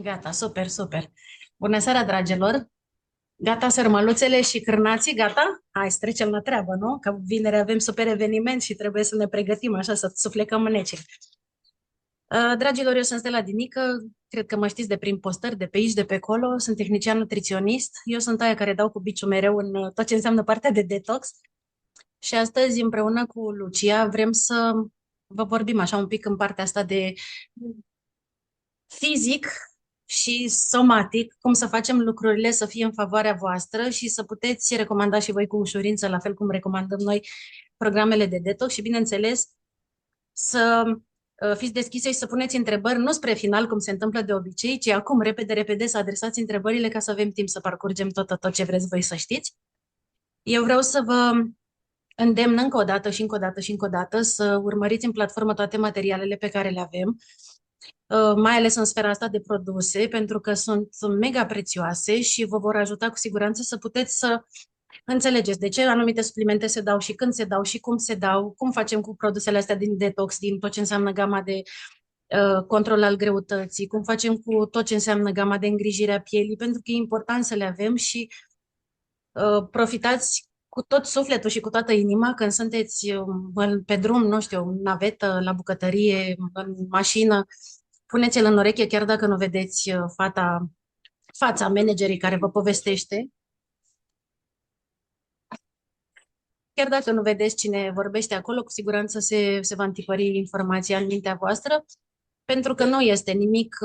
Gata, super, super. Bună seara, dragilor! Gata sărmăluțele și cârnații, gata? Hai să trecem la treabă, nu? Că vineri avem super eveniment și trebuie să ne pregătim așa, să suflecăm mânecii. Dragilor, eu sunt Stella Dinică, cred că mă știți de prin postări, de pe aici, de pe acolo, sunt tehnician nutriționist, eu sunt aia care dau cu biciul mereu în tot ce înseamnă partea de detox și astăzi împreună cu Lucia vrem să vă vorbim așa un pic în partea asta de fizic și somatic, cum să facem lucrurile să fie în favoarea voastră și să puteți recomanda și voi cu ușurință, la fel cum recomandăm noi programele de detox și, bineînțeles, să fiți deschise și să puneți întrebări, nu spre final, cum se întâmplă de obicei, ci acum, repede, repede, să adresați întrebările ca să avem timp să parcurgem tot ce vreți voi să știți. Eu vreau să vă îndemn încă o dată și încă o dată și încă o dată să urmăriți în platformă toate materialele pe care le avem, mai ales în sfera asta de produse, pentru că sunt mega prețioase și vă vor ajuta cu siguranță să puteți să înțelegeți de ce anumite suplimente se dau și când se dau și cum se dau, cum facem cu produsele astea din detox, din tot ce înseamnă gama de control al greutății, cum facem cu tot ce înseamnă gama de îngrijire a pielii, pentru că e important să le avem și profitați cu tot sufletul și cu toată inima când sunteți pe drum, nu știu, în navetă, la bucătărie, în mașină, puneți-l în ureche chiar dacă nu vedeți fața managerii care vă povestește, chiar dacă nu vedeți cine vorbește acolo, cu siguranță se va întipări informația în mintea voastră, pentru că nu este nimic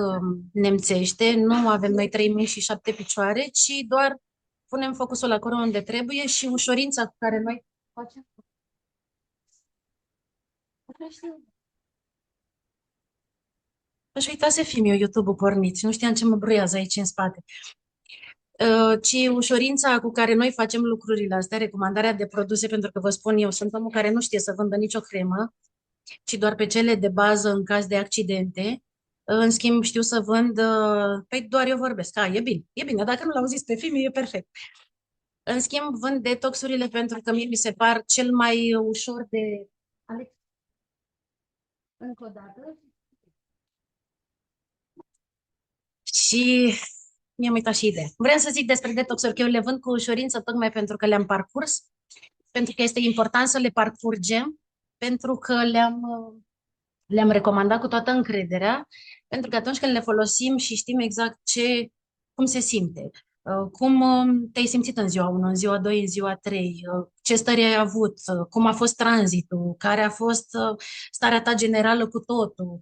nemțește, nu avem noi trei mâini și șapte picioare, ci doar punem focusul acolo unde trebuie și ușurința cu care noi facem. Aș uita să fim eu YouTube-ul pornit. Nu știam ce mă bruiază aici în spate. Ci ușurința cu care noi facem lucrurile astea, recomandarea de produse, pentru că vă spun eu, sunt omul care nu știe să vândă nicio cremă, ci doar pe cele de bază în caz de accidente. În schimb, știu să vând, păi doar eu vorbesc. E bine, dacă nu l-auziți pe film, e perfect. În schimb, vând detoxurile pentru că mie mi se par cel mai ușor de... Alex, încă o dată. Și mi-am uitat și ideea. Vreau să zic despre detoxuri, că eu le vând cu ușurință tocmai pentru că le-am parcurs, pentru că este important să le parcurgem, pentru că le-am recomandat cu toată încrederea, pentru că atunci când le folosim și știm exact cum se simte, cum te-ai simțit în ziua 1, în ziua 2, în ziua 3, ce stări ai avut, cum a fost tranzitul, care a fost starea ta generală cu totul,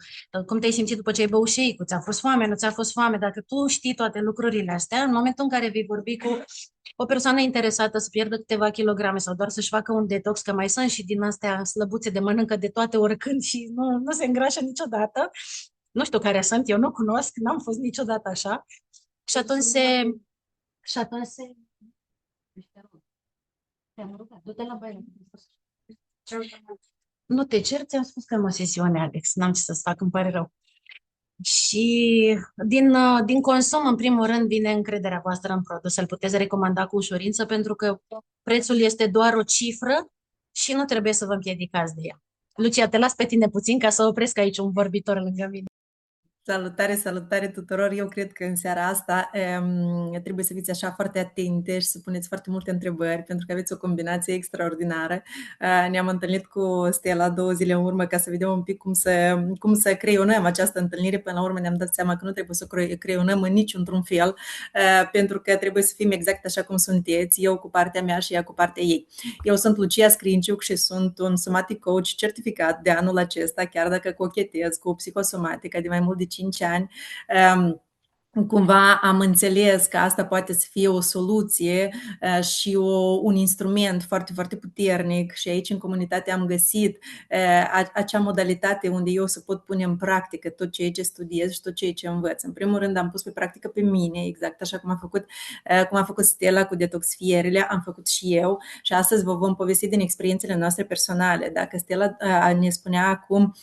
cum te-ai simțit după ce ai băut shake-ul, ți-a fost foame, nu ți-a fost foame. Dacă tu știi toate lucrurile astea, în momentul în care vei vorbi cu o persoană interesată să pierdă câteva kilograme sau doar să-și facă un detox, că mai sunt și din astea slăbuțe de mănâncă de toate oricând și nu se îngrașă niciodată. Nu știu care sunt, eu nu cunosc, n-am fost niciodată așa. Și atunci se... Și atunci se... Te-am rugat, du-te la baie. Nu te cer, ți-am spus că am o sesiune, Alex. N-am ce să-ți fac, îmi pare rău. Și din consum, în primul rând, vine încrederea voastră în produs. Îl puteți recomanda cu ușurință pentru că prețul este doar o cifră și nu trebuie să vă împiedicați de ea. Lucia, te las pe tine puțin ca să opresc aici un vorbitor lângă mine. Salutare, salutare tuturor! Eu cred că în seara asta trebuie să fiți așa foarte atente și să puneți foarte multe întrebări, pentru că aveți o combinație extraordinară. Ne-am întâlnit cu Stella 2 zile în urmă ca să vedem un pic cum să creionăm această întâlnire. Până la urmă ne-am dat seama că nu trebuie să creionăm în niciun fel, pentru că trebuie să fim exact așa cum sunteți, eu cu partea mea și ea cu partea ei. Eu sunt Lucia Scrinciuc și sunt un somatic coach certificat de anul acesta, chiar dacă cochetez cu psihosomatică de mai mult de 5 ani. Cumva am înțeles că asta poate să fie o soluție și un instrument foarte, foarte puternic și aici în comunitate am găsit acea modalitate unde eu să pot pune în practică tot ceea ce studiez și tot ceea ce învăț. În primul rând am pus pe practică pe mine, exact așa cum a făcut Stella cu detoxifierile, am făcut și eu și astăzi vă vom povesti din experiențele noastre personale. Dacă Stella ne spunea acum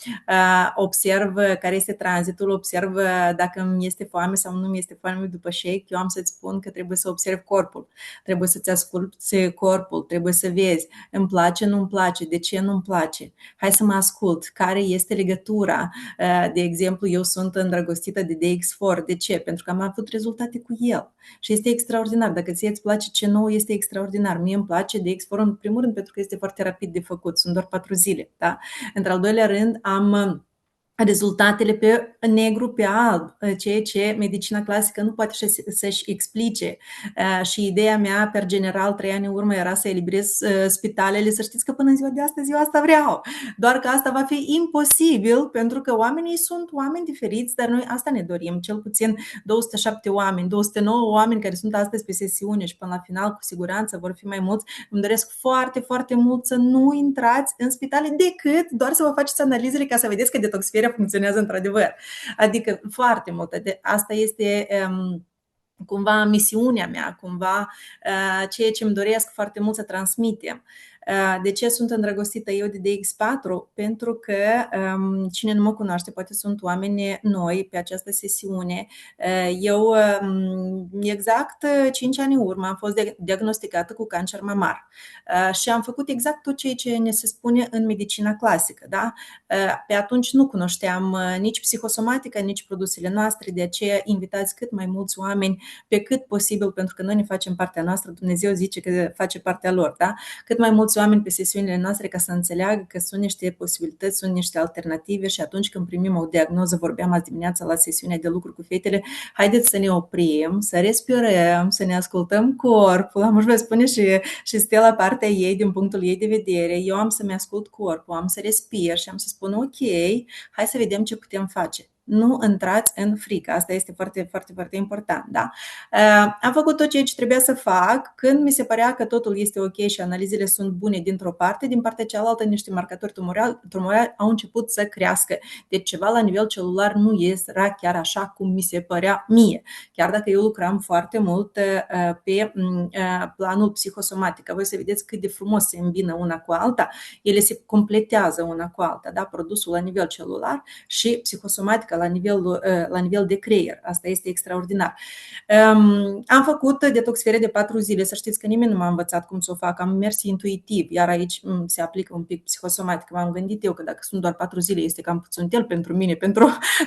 observ care este tranzitul, observ dacă îmi este foame sau nume este foame după shake, eu am să-ți spun că trebuie să observi corpul, trebuie să-ți asculți corpul, trebuie să vezi, îmi place, nu-mi place, de ce nu-mi place, hai să mă ascult, care este legătura. De exemplu, eu sunt îndrăgostită de DX4, de ce? Pentru că am avut rezultate cu el și este extraordinar. Dacă ție îți place ce nou, este extraordinar. Mie îmi place DX4 în primul rând pentru că este foarte rapid de făcut, sunt doar 4 zile. Da? Într-al doilea rând, am rezultatele pe negru pe alb, ceea ce medicina clasică nu poate să-și explice. Și ideea mea, per general, 3 ani în urmă, era să eliberez spitalele, să știți că până în ziua de astăzi eu asta vreau. Doar că asta va fi imposibil, pentru că oamenii sunt oameni diferiți, dar noi asta ne dorim, cel puțin 207 oameni, 209 oameni care sunt astăzi pe sesiune și până la final, cu siguranță, vor fi mai mulți. Îmi doresc foarte, foarte mult să nu intrați în spitale decât doar să vă faceți analizele ca să vedeți că detoxifierea funcționează într-adevăr. Adică foarte mult. Asta este cumva misiunea mea, cumva ceea ce îmi doresc foarte mult să transmitem. De ce sunt îndrăgostită eu de DX4? Pentru că cine nu mă cunoaște, poate sunt oameni noi pe această sesiune. Eu exact 5 ani în urmă am fost diagnosticată cu cancer mamar și am făcut exact tot ceea ce ne se spune în medicina clasică. Da? Pe atunci nu cunoșteam nici psihosomatica, nici produsele noastre, de aceea invitați cât mai mulți oameni pe cât posibil, pentru că noi ne facem partea noastră, Dumnezeu zice că face partea lor, da? Cât mai mulți oameni pe sesiunile noastre ca să înțeleagă că sunt niște posibilități, sunt niște alternative și atunci când primim o diagnoză, vorbeam azi dimineața la sesiunea de lucru cu fetele, haideți să ne oprim, să respirăm, să ne ascultăm corpul, am vă spune și Stella partea ei din punctul ei de vedere, eu am să-mi ascult corpul, am să respir și am să spun ok, hai să vedem ce putem face. Nu intrați în frică. Asta este foarte, foarte, foarte important. Da? Am făcut tot ceea ce trebuia să fac când mi se părea că totul este ok și analizele sunt bune dintr-o parte, din partea cealaltă niște marcatori tumorali au început să crească. Deci ceva la nivel celular nu era chiar așa cum mi se părea mie. Chiar dacă eu lucram foarte mult pe planul psihosomatic. Voi să vedeți cât de frumos se îmbină una cu alta. Ele se completează una cu alta. Da? Produsul la nivel celular și psihosomatica la nivel de creier. Asta este extraordinar. Am făcut detoxifierea de 4 zile. Să știți că nimeni nu m-a învățat cum să o fac. Am mers intuitiv, iar aici se aplică un pic psihosomatic. M-am gândit eu că dacă sunt doar 4 zile, este cam puțintel pentru mine,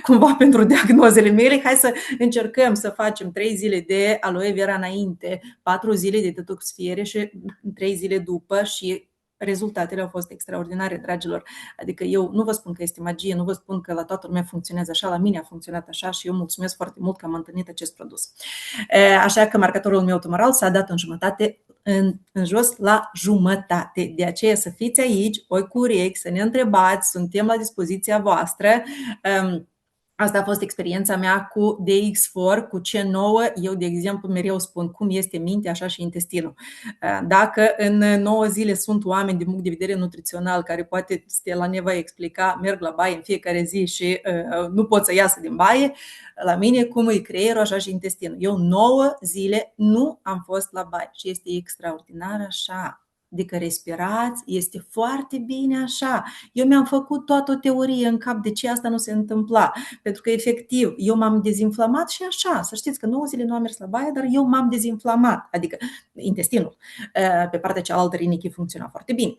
cumva pentru diagnozele mele. Hai să încercăm să facem 3 zile de aloe vera înainte, 4 zile de detoxifiere și 3 zile după și rezultatele au fost extraordinare, dragilor. Adică eu nu vă spun că este magie, nu vă spun că la toată lumea funcționează așa, la mine a funcționat așa și eu mulțumesc foarte mult că am întâlnit acest produs. Așa că marcatorul meu tumoral s-a dat în jumătate, în jos la jumătate. De aceea să fiți aici, oi cu urechi, să ne întrebați, suntem la dispoziția voastră. Asta a fost experiența mea cu DX4, cu C9. Eu, de exemplu, mereu spun cum este mintea, așa și intestinul. Dacă în 9 zile sunt oameni din punct de vedere nutrițional care poate Stella ne va explica, merg la baie în fiecare zi și nu pot să iasă din baie, la mine cum e creierul, așa și intestinul. Eu 9 zile nu am fost la baie și este extraordinar așa. Adică respirați, este foarte bine așa. Eu mi-am făcut toată o teorie în cap de ce asta nu se întâmpla. Pentru că, efectiv, eu m-am dezinflamat și așa. Să știți că 9 zile nu am mers la baie, dar eu m-am dezinflamat. Adică intestinul. Pe partea cealaltă, rinichii funcționa foarte bine.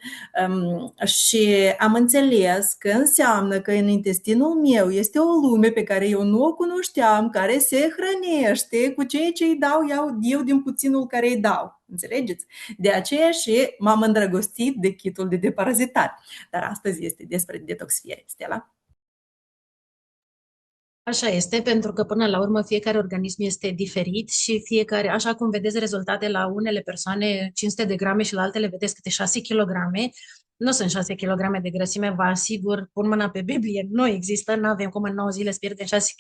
Și am înțeles că înseamnă că în intestinul meu este o lume pe care eu nu o cunoșteam, care se hrănește cu ceea ce îi dau eu din puținul care îi dau. Înțelegeți? De aceea și m-am îndrăgostit de kitul de deparazitare. Dar astăzi este despre detoxifiere. Stella? Așa este, pentru că până la urmă fiecare organism este diferit și fiecare, așa cum vedeți rezultate la unele persoane 500 de grame și la altele vedeți câte 6 kg, nu sunt 6 kg de grăsime, vă asigur, pun mâna pe Biblie, nu există, nu avem cum în 9 zile să pierdem 6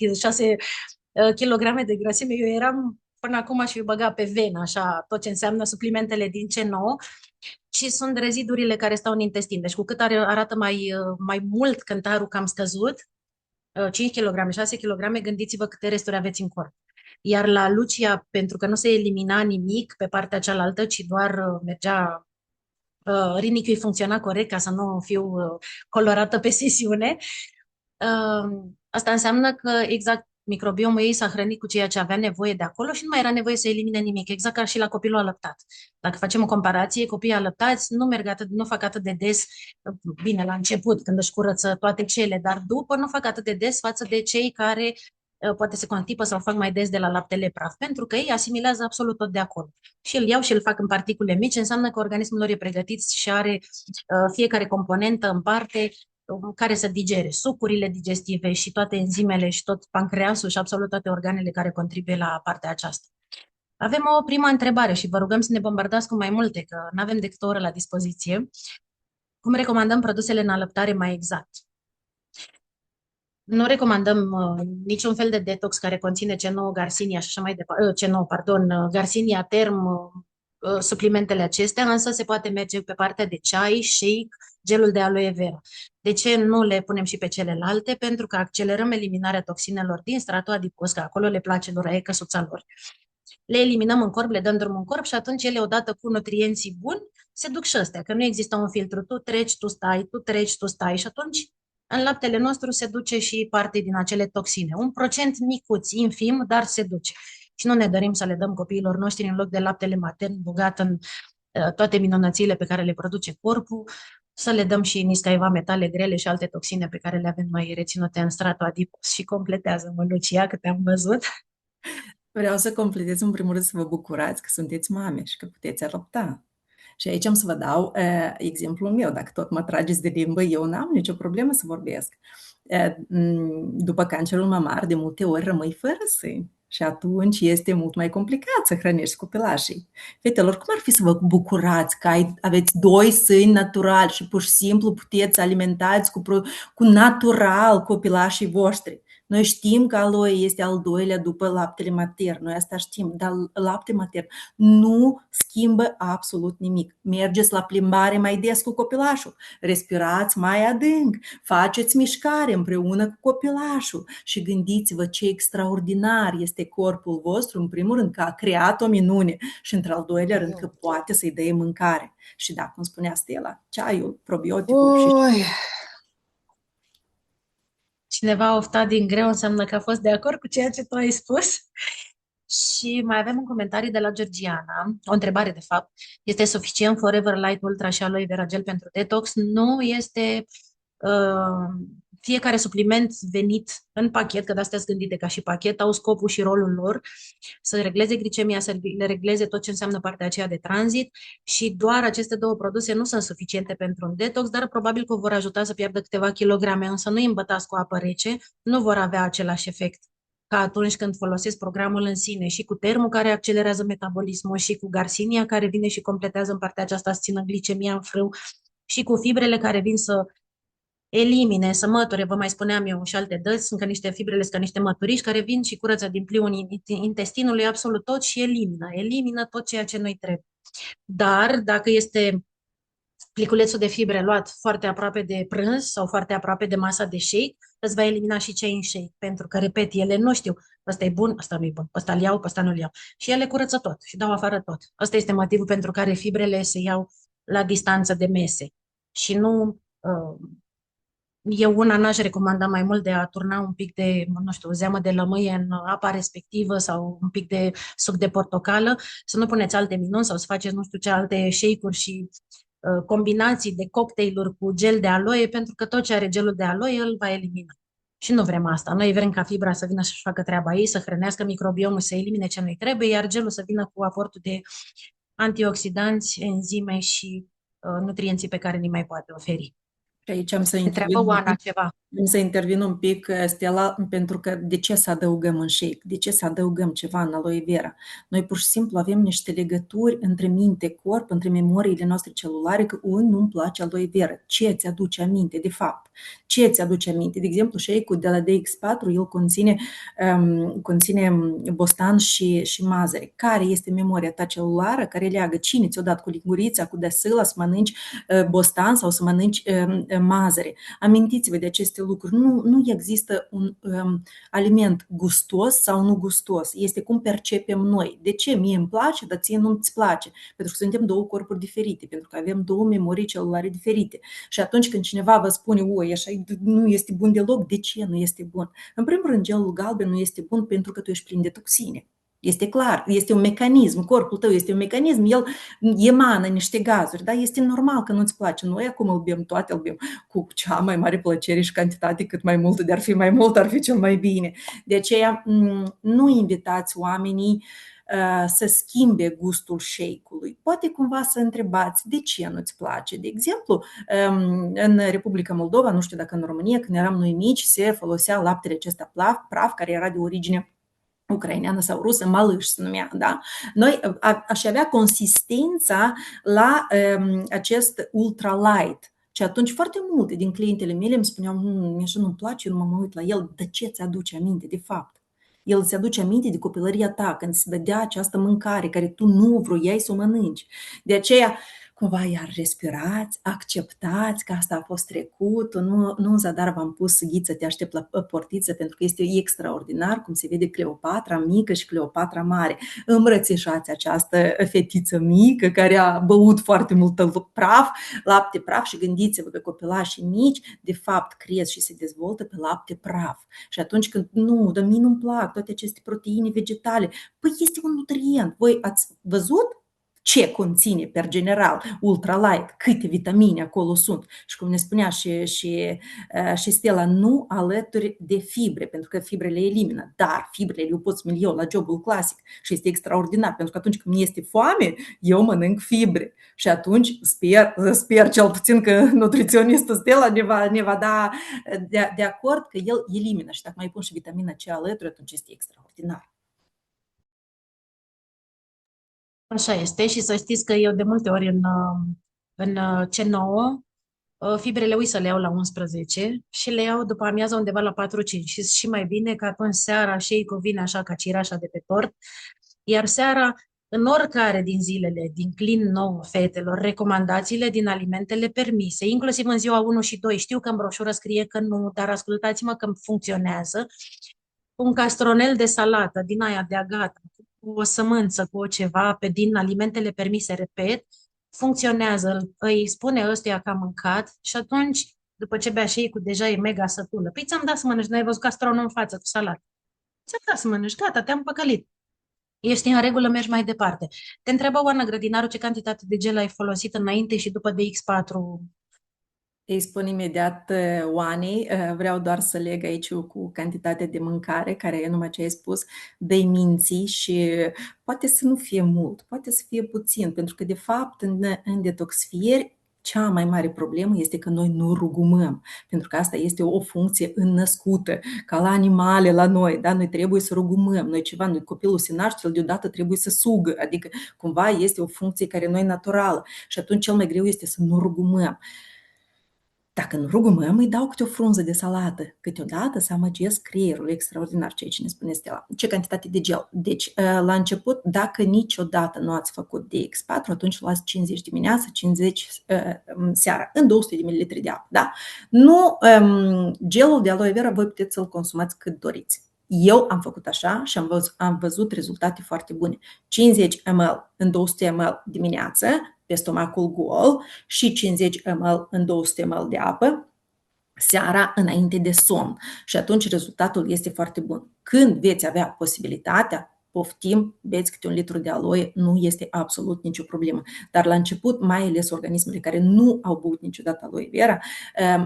kg de grăsime. Eu eram până acum și băga pe venă, așa, tot ce înseamnă suplimentele din C9, și sunt rezidurile care stau în intestin. Deci cu cât arată mai mult cântarul cam scăzut, 5 kg, 6 kg, gândiți-vă câte resturi aveți în corp. Iar la Lucia, pentru că nu se elimina nimic pe partea cealaltă, ci doar mergea, rinichiul funcționa corect ca să nu fiu colorată pe sesiune, asta înseamnă că exact microbiomul ei s-a hrănit cu ceea ce avea nevoie de acolo și nu mai era nevoie să elimine nimic, exact ca și la copilul alăptat. Dacă facem o comparație, copiii alăptați nu fac atât de des, bine, la început, când își curăță toate cele, dar după nu fac atât de des față de cei care poate se constipă sau fac mai des de la laptele praf, pentru că ei asimilează absolut tot de acolo. Și îl iau și îl fac în particule mici, înseamnă că organismul lor e pregătit și are fiecare componentă în parte care să digere sucurile digestive și toate enzimele și tot pancreasul și absolut toate organele care contribuie la partea aceasta. Avem o primă întrebare și vă rugăm să ne bombardați cu mai multe, că nu avem decât o oră la dispoziție. Cum recomandăm produsele în alăptare mai exact? Nu recomandăm niciun fel de detox care conține C9, Garcinia și așa mai departe, C9, pardon, Garcinia, Term, suplimentele acestea, însă se poate merge pe partea de ceai, shake, gelul de aloe vera. De ce nu le punem și pe celelalte? Pentru că accelerăm eliminarea toxinelor din stratul adipos, că acolo le place lor, e căsuța lor. Le eliminăm în corp, le dăm drumul în corp și atunci ele, odată cu nutrienții buni, se duc și astea, că nu există un filtru. Tu treci, tu stai, tu treci, tu stai și atunci în laptele nostru se duce și parte din acele toxine. Un procent micuț, infim, dar se duce. Și nu ne dorim să le dăm copiilor noștri în loc de laptele matern bogat în toate minunățile pe care le produce corpul, să le dăm și niscaiva metale grele și alte toxine pe care le avem mai reținute în stratul adipos. Și completează-mă, Lucia, că te-am văzut. Vreau să completez în primul rând să vă bucurați că sunteți mame și că puteți adopta. Și aici am să vă dau exemplul meu. Dacă tot mă trageți de limbă, eu n-am nicio problemă să vorbesc. După cancerul mamar, de multe ori rămâi fără sâni. Și atunci este mult mai complicat să hrănești copilașii. Fetelor, cum ar fi să vă bucurați că aveți 2 sâni naturali și pur și simplu puteți alimentați cu natural copilașii voștri? Noi știm că aloe este al doilea după laptele matern, noi asta știm, dar lapte matern nu schimbă absolut nimic. Mergeți la plimbare mai des cu copilașul, respirați mai adânc, faceți mișcare împreună cu copilașul și gândiți-vă ce extraordinar este corpul vostru, în primul rând că a creat o minune și într-al doilea rând că poate să-i dea mâncare. Și da, cum spunea Stella, ceaiul, probioticul și... Cineva a oftat din greu, înseamnă că a fost de acord cu ceea ce tu ai spus. Și mai avem un comentariu de la Georgiana, o întrebare de fapt. Este suficient Forever Light Ultra și Aloe Vera Gel pentru detox? Nu este fiecare supliment venit în pachet, că de-astea sunt gândite ca și pachet, au scopul și rolul lor să regleze glicemia, să le regleze tot ce înseamnă partea aceea de tranzit și doar aceste 2 produse nu sunt suficiente pentru un detox, dar probabil că vor ajuta să pierdă câteva kilograme, însă nu îi îmbătați cu apă rece, nu vor avea același efect ca atunci când folosesc programul în sine și cu termul care accelerează metabolismul și cu garcinia care vine și completează în partea aceasta, să țină glicemia în frâu și cu fibrele care vin să elimine, să măture, vă mai spuneam eu și alte dăți, sunt ca niște fibrele, sunt ca niște măturiși care vin și curăță din pliul intestinului absolut tot și elimină tot ceea ce nu-i trebuie. Dar dacă este pliculețul de fibre luat foarte aproape de prânz sau foarte aproape de masa de shake, îți va elimina și cei în shake, pentru că, repet, ele nu știu, ăsta e bun, ăsta nu e bun, ăsta îl iau, ăsta nu-l iau. Și ele curăță tot și dau afară tot. Ăsta este motivul pentru care fibrele se iau la distanță de mese. Și nu... Eu una n-aș recomanda mai mult de a turna un pic de, nu știu, zeamă de lămâie în apa respectivă sau un pic de suc de portocală, să nu puneți alte minuni sau să faceți nu știu ce alte shake-uri și combinații de cocktailuri cu gel de aloe, pentru că tot ce are gelul de aloe îl va elimina. Și nu vrem asta. Noi vrem ca fibra să vină să-și facă treaba ei, să hrănească microbiomul, să elimine ce nu-i trebuie, iar gelul să vină cu aportul de antioxidanți, enzime și nutrienții pe care ni mai poate oferi. Și aici am să Întreabă Oana ceva. Să intervin un pic, Stella, pentru că de ce să adăugăm în shake? De ce să adăugăm ceva în aloe vera? Noi pur și simplu avem niște legături între minte-corp, între memoriile noastre celulare, că nu-mi place aloe vera. Ce ți aduce aminte, de fapt? Ce ți aduce aminte? De exemplu, shake-ul de la DX4, el conține bostan și mazăre. Care este memoria ta celulară care leagă cine ți-o dat cu lingurița, cu desâla, să mănânci bostan sau să mănânci mazăre? Amintiți-vă de aceste lucruri. Nu există un aliment gustos sau nu gustos. Este cum percepem noi. De ce? Mie îmi place, dar ție nu-ți place. Pentru că suntem două corpuri diferite, pentru că avem două memorii celulare diferite. Și atunci când cineva vă spune, oi, așa nu este bun deloc, de ce nu este bun? În primul rând, gelul galben nu este bun pentru că tu ești plin de toxine. Este clar, este un mecanism, corpul tău este un mecanism, el emană niște gazuri, da? Este normal că nu-ți place. Noi acum îl bem toate, îl bem cu cea mai mare plăcere și cantitate, cât mai mult, de-ar fi mai mult, ar fi cel mai bine. De aceea nu invitați oamenii să schimbe gustul shake-ului. Poate cumva să întrebați de ce nu-ți place. De exemplu, în Republica Moldova, nu știu dacă în România, când eram noi mici, se folosea laptele acesta praf, care era de origine ucraineană sau rusă, malâș se numea, da? Noi aș avea consistența la acest ultralight. Și atunci foarte multe din clientele mele îmi spuneau, mie așa nu-mi place, eu nu mă uit la el, de ce ți aduce aminte de fapt? El îți aduce aminte de copilăria ta, când se dădea această mâncare care tu nu vroiai să o mănânci. De aceea, cumva iar respirați, acceptați că asta a fost trecut, nu în zadar v-am pus ghiță, te aștept la portiță, pentru că este extraordinar cum se vede Cleopatra mică și Cleopatra mare. Îmbrățișați această fetiță mică care a băut foarte mult lapte praf și gândiți-vă că copilașii mici de fapt cresc și se dezvoltă pe lapte praf. Și atunci când dar mie nu-mi plac toate aceste proteine vegetale, păi este un nutrient. Voi ați văzut ce conține, per general, ultralight, câte vitamine acolo sunt. Și cum ne spunea și Stella, nu alături de fibre, pentru că fibrele elimină, dar fibrele le poți mili eu la jobul clasic și este extraordinar, pentru că atunci când este foame, eu mănânc fibre. Și atunci sper cel puțin că nutriționistul Stella ne va da de acord că el elimină și dacă mai pun și vitamina C alături, atunci este extraordinar. Așa este și să știți că eu de multe ori în C9 fibrele uit să le iau la 11 și le iau după amiază undeva la 4-5 și mai bine că atunci seara shake-ul vine așa ca cireașa de pe tort, iar seara în oricare din zilele, din Clean 9 fetelor, recomandațiile din alimentele permise, inclusiv în ziua 1 și 2, știu că în broșură scrie că nu, dar ascultați-mă că funcționează, un castronel de salată din aia de agata, cu o sămânță, cu o ceva, din alimentele permise, repet, funcționează, îi spune ăstuia că a mâncat și atunci, după ce bea și ei, cu deja e mega sătulă. Păi ți-am dat să mănânci, n-ai văzut castronul în față cu salată. Ți-am dat să mănânci, gata, te-am păcălit. Ești în regulă, mergi mai departe. Te întreabă Oana Grădinaru ce cantitate de gel ai folosit înainte și după DX4. Îi spun imediat Oanei, vreau doar să leg aici cu cantitatea de mâncare, care e numai ce ai spus, de minții și poate să nu fie mult, poate să fie puțin, pentru că de fapt în detoxifieri cea mai mare problemă este că noi nu rugumăm, pentru că asta este o funcție înnăscută, ca la animale, la noi, da? Noi trebuie să rugumăm, noi copilul se naște, el deodată trebuie să sugă, adică cumva este o funcție care noi naturală și atunci cel mai greu este să nu rugumăm. Dacă nu rugumăm, îi dau câte o frunză de salată. Câteodată să amăgesc creierul, extraordinar ceea ce ne spune Stella. Ce cantitate de gel? Deci, la început, dacă niciodată nu ați făcut DX4, atunci luați 50 dimineața, 50 seara, în 200 de ml de apă. Da? Nu, gelul de aloe vera voi puteți să-l consumați cât doriți. Eu am făcut așa și am văzut rezultate foarte bune. 50 ml în 200 ml dimineață, pe stomacul gol și 50 ml în 200 ml de apă seara înainte de somn. Și atunci rezultatul este foarte bun. Când veți avea posibilitatea, poftim, beți câte 1 litru de aloe, nu este absolut nicio problemă. Dar la început, mai ales organismele care nu au băut niciodată aloe vera,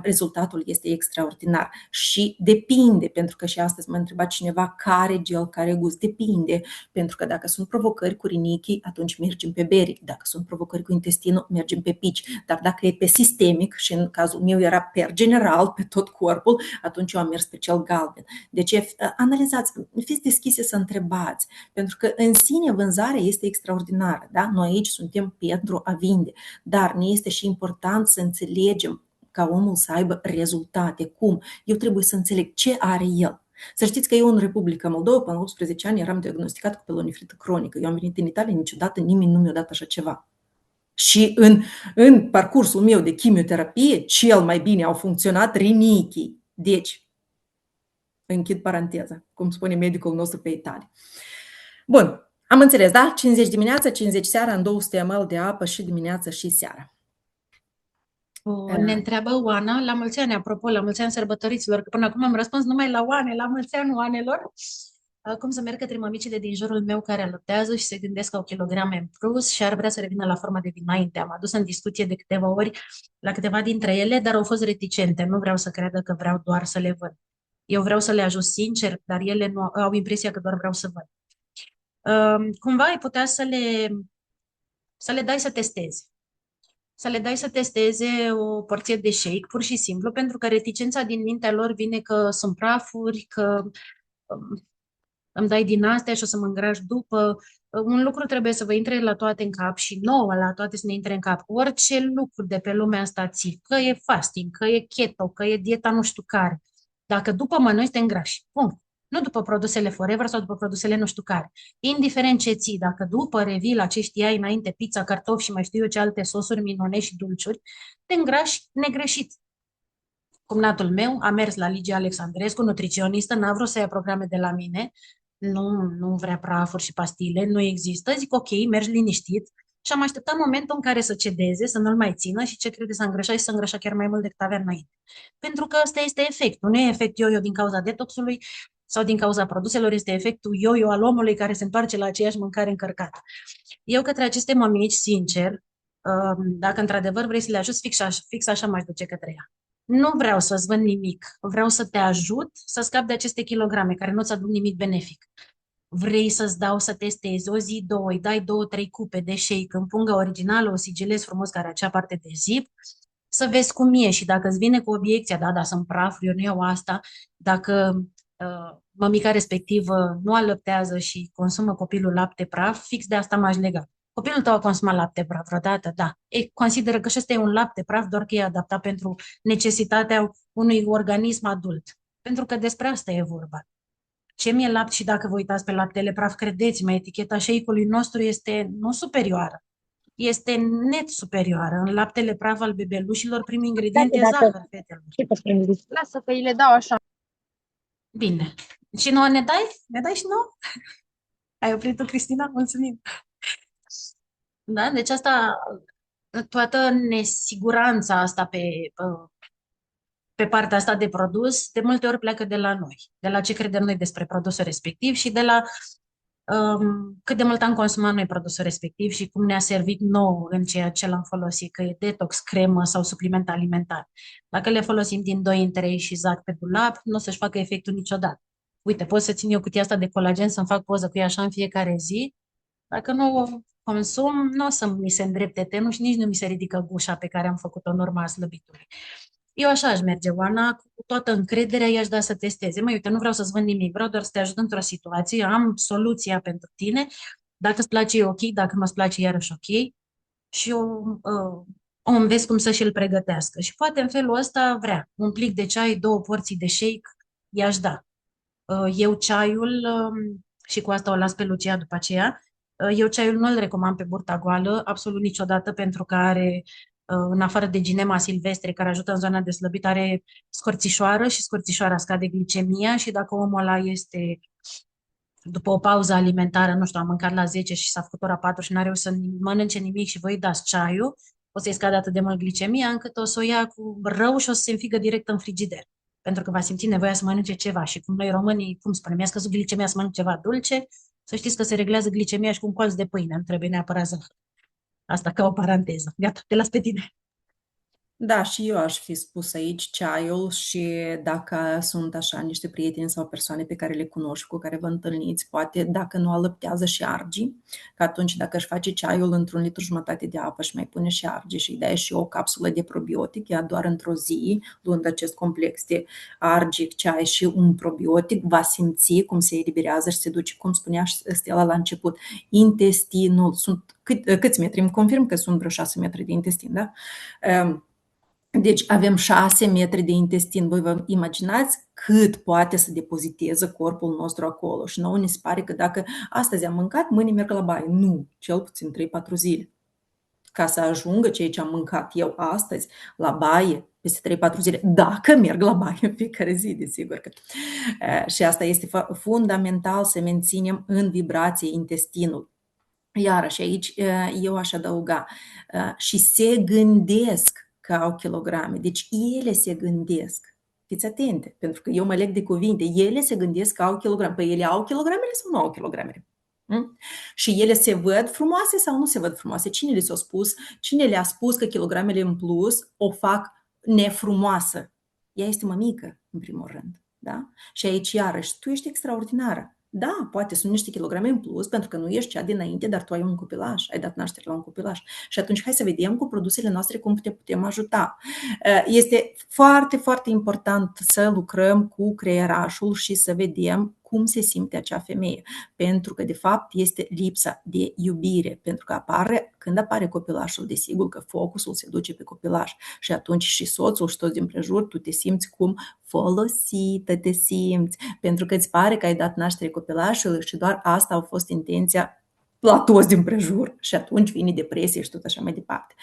rezultatul este extraordinar. Și depinde, pentru că și astăzi m-a întrebat cineva care gel, care gust. Depinde, pentru că dacă sunt provocări cu rinichii, atunci mergem pe beri. Dacă sunt provocări cu intestinul, mergem pe pici. Dar dacă e pe sistemic, și în cazul meu era per general, pe tot corpul, atunci eu am mers pe cel galben. Deci analizați, fiți deschise să întrebați. Pentru că în sine vânzarea este extraordinară. Da? Noi aici suntem pentru a vinde, dar ne este și important să înțelegem ca omul să aibă rezultate. Cum? Eu trebuie să înțeleg ce are el. Să știți că eu în Republica Moldova, până la 18 ani, eram diagnosticat cu pelonefrită cronică. Eu am venit în Italia, niciodată nimeni nu mi-a dat așa ceva. Și în parcursul meu de chimioterapie, cel mai bine au funcționat rinichii. Deci, închid paranteza, cum spune medicul nostru pe Italia. Bun, am înțeles, da? 50 dimineața, 50 seara, în 200 ml de apă și dimineața și seara. Ne întreabă Oana, la mulți ani, apropo, la mulți ani sărbătoriților, că până acum am răspuns numai la Oane, la mulți ani Oanelor. Cum să merg către mămicile din jurul meu care alăptează și se gândesc că au kilograme în plus și ar vrea să revină la forma de dinainte. Am adus în discuție de câteva ori la câteva dintre ele, dar au fost reticente. Nu vreau să creadă că vreau doar să le văd. Eu vreau să le ajut sincer, dar ele nu au impresia că doar vreau să văd. Cumva ai putea să le dai să testeze. Să le dai să testeze o porție de shake, pur și simplu, pentru că reticența din mintea lor vine că sunt prafuri, că îmi dai din astea și o să mă îngraș după. Un lucru trebuie să vă intre la toate în cap și nouă la toate să ne intre în cap. Orice lucru de pe lumea asta ții, că e fasting, că e keto, că e dieta nu știu care. Dacă după mănânci, te îngrași. Punct. Nu după produsele Forever sau după produsele nu știu care. Indiferent ce ții, dacă după revii la ce știai înainte, pizza, cartofi și mai știu eu ce alte sosuri minune și dulciuri, te îngrași negreșit. Cumnatul meu a mers la Ligia Alexandrescu, nutriționistă, n-a vrut să ia programe de la mine, nu vrea prafuri și pastile, nu există. Zic, ok, mergi liniștit. Și am așteptat momentul în care să cedeze, să nu-l mai țină și ce crede, s-a îngrășat și s-a îngrășat chiar mai mult decât avea înainte. Pentru că ăsta este efectul, nu e efect yo-yo din cauza detoxului sau din cauza produselor, este efectul yo-yo al omului care se întoarce la aceeași mâncare încărcată. Eu către aceste mămici, sincer, dacă într-adevăr vrei să le ajuți, fix așa m-aș duce către ea. Nu vreau să-ți vând nimic, vreau să te ajut să scapi de aceste kilograme care nu-ți aduc nimic benefic. Vrei să-ți dau să testezi o zi, două, îi dai 2-3 cupe de shake în punga originală, o sigilezi frumos care are acea parte de zip, să vezi cum e și dacă îți vine cu obiecția, da, sunt prafuri, eu nu iau asta, dacă mămica respectivă nu alăptează și consumă copilul lapte praf, fix de asta m-aș lega. Copilul tău a consumat lapte praf vreodată? Da. Consideră că și ăsta e un lapte praf, doar că e adaptat pentru necesitatea unui organism adult. Pentru că despre asta e vorba. Ce mi-e lapte și dacă vă uitați pe laptele praf, credeți-mă, eticheta shake-ului nostru este nu superioară, este net superioară. În laptele praf al bebelușilor, primul ingredient e zahăr, fetelor. Lasă că îi le dau așa. Bine. Și nouă ne dai? Ne dai și nouă? Ai oprit-o, Cristina? Mulțumim. Da? Deci asta, toată nesiguranța asta pe partea asta de produs, de multe ori pleacă de la noi, de la ce credem noi despre produsul respectiv și de la cât de mult am consumat noi produsul respectiv și cum ne-a servit nou în ceea ce l-am folosit, că e detox, cremă sau supliment alimentar. Dacă le folosim din 2 în 3 și zac pe dulap, nu o să-și facă efectul niciodată. Uite, pot să țin eu cutia asta de colagen, să-mi fac poză cu ea așa în fiecare zi. Dacă nu o consum, nu o să mi se îndrepte tenul și nici nu mi se ridică gușa pe care am făcut-o în urma slăbitului. Eu așa aș merge, Oana, cu toată încrederea i-aș da să testeze. Măi, uite, nu vreau să-ți vând nimic, vreau doar să te ajut într-o situație, am soluția pentru tine, dacă îți place e ok, dacă nu îți place iarăși ok și o înveți cum să și-l pregătească. Și poate în felul ăsta vrea un plic de ceai, 2 porții de shake, i-aș da. Eu ceaiul, și cu asta o las pe Lucia după aceea, eu ceaiul nu îl recomand pe burta goală, absolut niciodată, pentru că are, în afară de ginema silvestre, care ajută în zona de slăbit, are scorțișoară și scorțișoara scade glicemia și dacă omul ăla este după o pauză alimentară, nu știu, am mâncat la 10 și s-a făcut ora 4 și n-a reușit să mănânce nimic și voi dați ceaiul, o să-i scadă atât de mult glicemia încât o să o ia cu rău și o să se înfigă direct în frigider. Pentru că va simți nevoia să mănânce ceva și cum noi românii, cum spunem, mi-a scăzut glicemia să mănânc ceva dulce, să știți că se reglează glicemia și cu un colț de pâine, nu trebuie neapărat zahăr. Asta ca o paranteză. Gata, te las pe tine. Da, și eu aș fi spus aici ceaiul și dacă sunt așa niște prieteni sau persoane pe care le cunoști, cu care vă întâlniți, poate dacă nu alăptează și argi, că atunci dacă își face ceaiul într-1,5 litru de apă și mai pune și argi și îi dai și o capsulă de probiotic, ea doar într-o zi, luând acest complex de argi, ceai și un probiotic, va simți cum se eliberează și se duce, cum spunea Stella la început, intestinul. Câți metri? Îmi confirm că sunt vreo 6 metri de intestin, da? Deci avem 6 metri de intestin. Voi vă imaginați cât poate să depoziteze corpul nostru acolo. Și nouă ne se pare că dacă astăzi am mâncat, mâine merg la baie. Nu, cel puțin 3-4 zile. ca să ajungă ceea ce am mâncat eu astăzi la baie peste 3-4 zile, dacă merg la baie în fiecare zi, desigur că. Și asta este fundamental, să menținem în vibrație intestinul. Iarăși aici eu aș adăuga și se gândesc că au kilograme, deci ele se gândesc. Fiți atente, pentru că eu mă leg de cuvinte, ele se gândesc că au kilograme. Păi ele au kilogramele sau nu au kilogramele? Și ele se văd frumoase sau nu se văd frumoase? Cine le s-a spus? Cine le-a spus că kilogramele în plus o fac nefrumoasă? Ea este mămică, în primul rând. Da? Și aici, iarăși, tu ești extraordinară. Da, poate sunt niște kilograme în plus, pentru că nu ești cea dinainte, dar tu ai un copilaj, ai dat naștere la un copilaj. Și atunci hai să vedem cu produsele noastre cum te putem ajuta. Este foarte, foarte important să lucrăm cu creierașul și să vedem cum se simte acea femeie. Pentru că, de fapt, este lipsa de iubire. Pentru că când apare copilașul, desigur că focusul se duce pe copilaș. Și atunci și soțul și toți din prejur, tu te simți cum folosită te simți. Pentru că îți pare că ai dat naștere copilașului și doar asta a fost intenția la toți din prejur. Și atunci vine depresie și tot așa mai departe.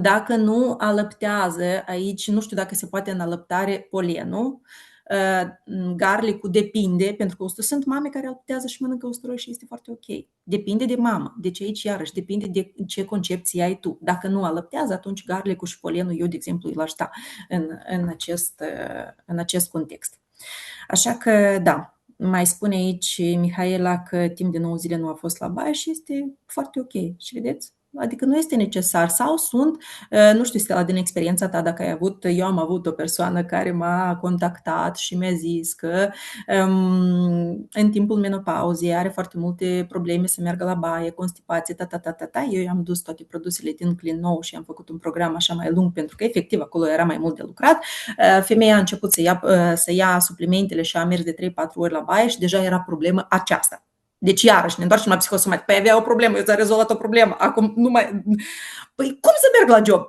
Dacă nu alăptează, aici nu știu dacă se poate în alăptare polenul, garlicul depinde, pentru că sunt mame care alăptează și mănâncă usturoi și este foarte ok. Depinde de mamă. Deci aici iarăși depinde de ce concepție ai tu. Dacă nu alăptează, atunci garlicul și polenul eu, de exemplu, îl aș da în acest context. Așa că, da, mai spune aici Mihaela că timp de 9 zile nu a fost la baie și este foarte ok. Și vedeți? Adică nu este necesar. Sau sunt, nu știu, Stella, din experiența ta, dacă ai avut, eu am avut o persoană care m-a contactat și mi-a zis că în timpul menopauzei are foarte multe probleme să meargă la baie, constipație, Eu i-am dus toate produsele din Clean Nou și am făcut un program așa mai lung, pentru că efectiv acolo era mai mult de lucrat. Femeia a început să ia suplimentele și a mers de 3-4 ori la baie și deja era problemă aceasta. Deci, iarăși, ne întoarcem la psihosomatic. Păi avea o problemă, eu ți-am rezolvat o problemă. Acum nu mai... Păi cum să merg la job?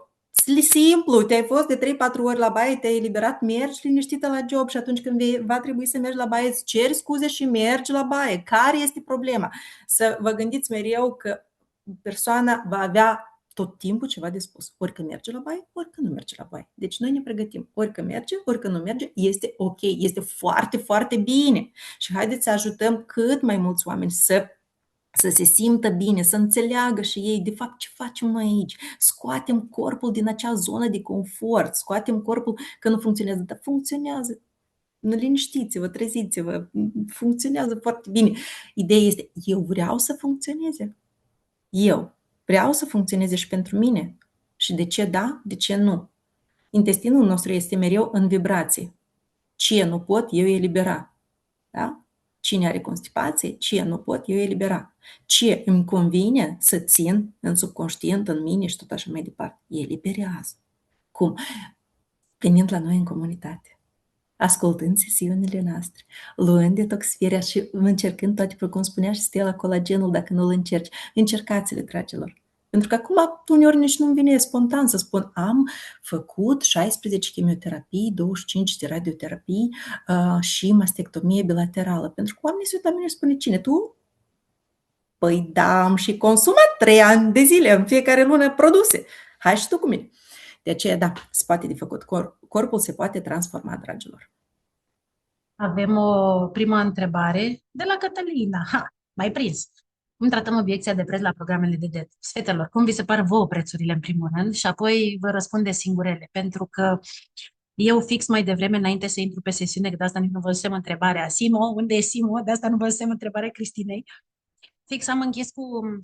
Simplu, te-ai fost de 3-4 ori la baie, te-ai eliberat, mergi liniștită la job și atunci când va trebui să mergi la baie, îți ceri scuze și mergi la baie. Care este problema? Să vă gândiți mereu că persoana va avea tot timpul ceva de spus. Ori că merge la baie, ori că nu merge la baie. Deci noi ne pregătim. Ori că merge, ori că nu merge, este ok, este foarte, foarte bine. Și haideți să ajutăm cât mai mulți oameni să se simtă bine, să înțeleagă și ei, de fapt, ce facem noi aici? Scoatem corpul din acea zonă de confort, scoatem corpul că nu funcționează, dar funcționează. Nu liniștiți-vă, treziți-vă, funcționează foarte bine. Ideea este, eu vreau să funcționeze. Eu vreau să funcționeze și pentru mine. Și de ce da, de ce nu? Intestinul nostru este mereu în vibrație. Ce nu pot, eu elibera. Da? Cine are constipație, ce nu pot, eu elibera. Ce îmi convine să țin în subconștient, în mine și tot așa mai departe. Eliberează. Cum? Venind la noi în comunitate, ascultând sesiunile noastre, luând detoxifierea și încercând toate, cum spunea și Stella, colagenul, dacă nu îl încerci, încercați-le, dragilor. Pentru că acum uneori nici nu-mi vine spontan să spun am făcut 16 chimioterapii, 25 de radioterapii și mastectomie bilaterală. Pentru că oamenii se uită la mine și spune, cine, tu? Păi da, am și consumat 3 ani de zile în fiecare lună produse. Hai și tu cu mine. De aceea, da, se poate de făcut. Corpul se poate transforma, dragilor. Avem o primă întrebare de la Cătălina. Mai prins. Cum tratăm obiecția de preț la programele de detox? Fetelor, cum vi se par vouă prețurile în primul rând? Și apoi vă răspunde singurele, pentru că eu fix mai devreme, înainte să intru pe sesiune, că de asta nici nu văzusem întrebarea Simo, unde e Simo? De asta nu văzusem întrebarea Cristinei. Fix am închis cu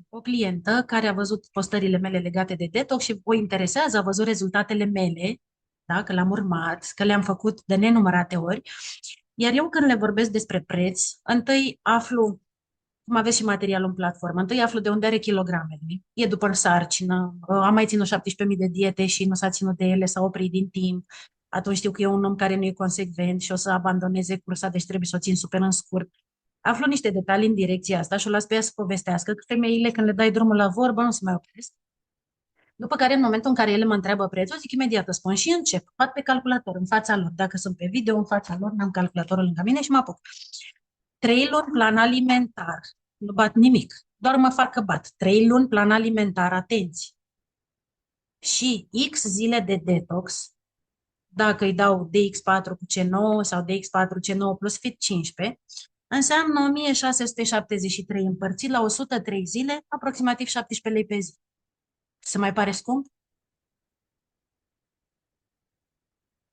o clientă care a văzut postările mele legate de detox și o interesează, a văzut rezultatele mele, da, că le-am urmat, că le-am făcut de nenumărate ori. Iar eu când le vorbesc despre preț, întâi aflu, cum aveți și materialul în platformă, întâi aflu de unde are kilogramele. E după sarcină, am mai ținut 17.000 de diete și nu s-a ținut de ele, s-a oprit din timp. Atunci știu că e un om care nu e consecvent și o să abandoneze cursa, deci trebuie să o țin super în scurt. Aflu niște detalii în direcția asta și o las pe ea să povestească, că femeile când le dai drumul la vorbă nu se mai opresc. După care, în momentul în care ele mă întreabă prețul, zic imediat, spun și încep. Fac pe calculator în fața lor. Dacă sunt pe video, în fața lor, n-am calculatorul lângă mine și mă apuc. 3 luni plan alimentar. Nu bat nimic. doar mă fac că bat. 3 luni plan alimentar, atenți. Și X zile de detox, dacă îi dau DX4 cu C9 sau DX4 C9 plus FIT 15, înseamnă 1673 împărțit la 103 zile, aproximativ 17 lei pe zi. Se mai pare scump?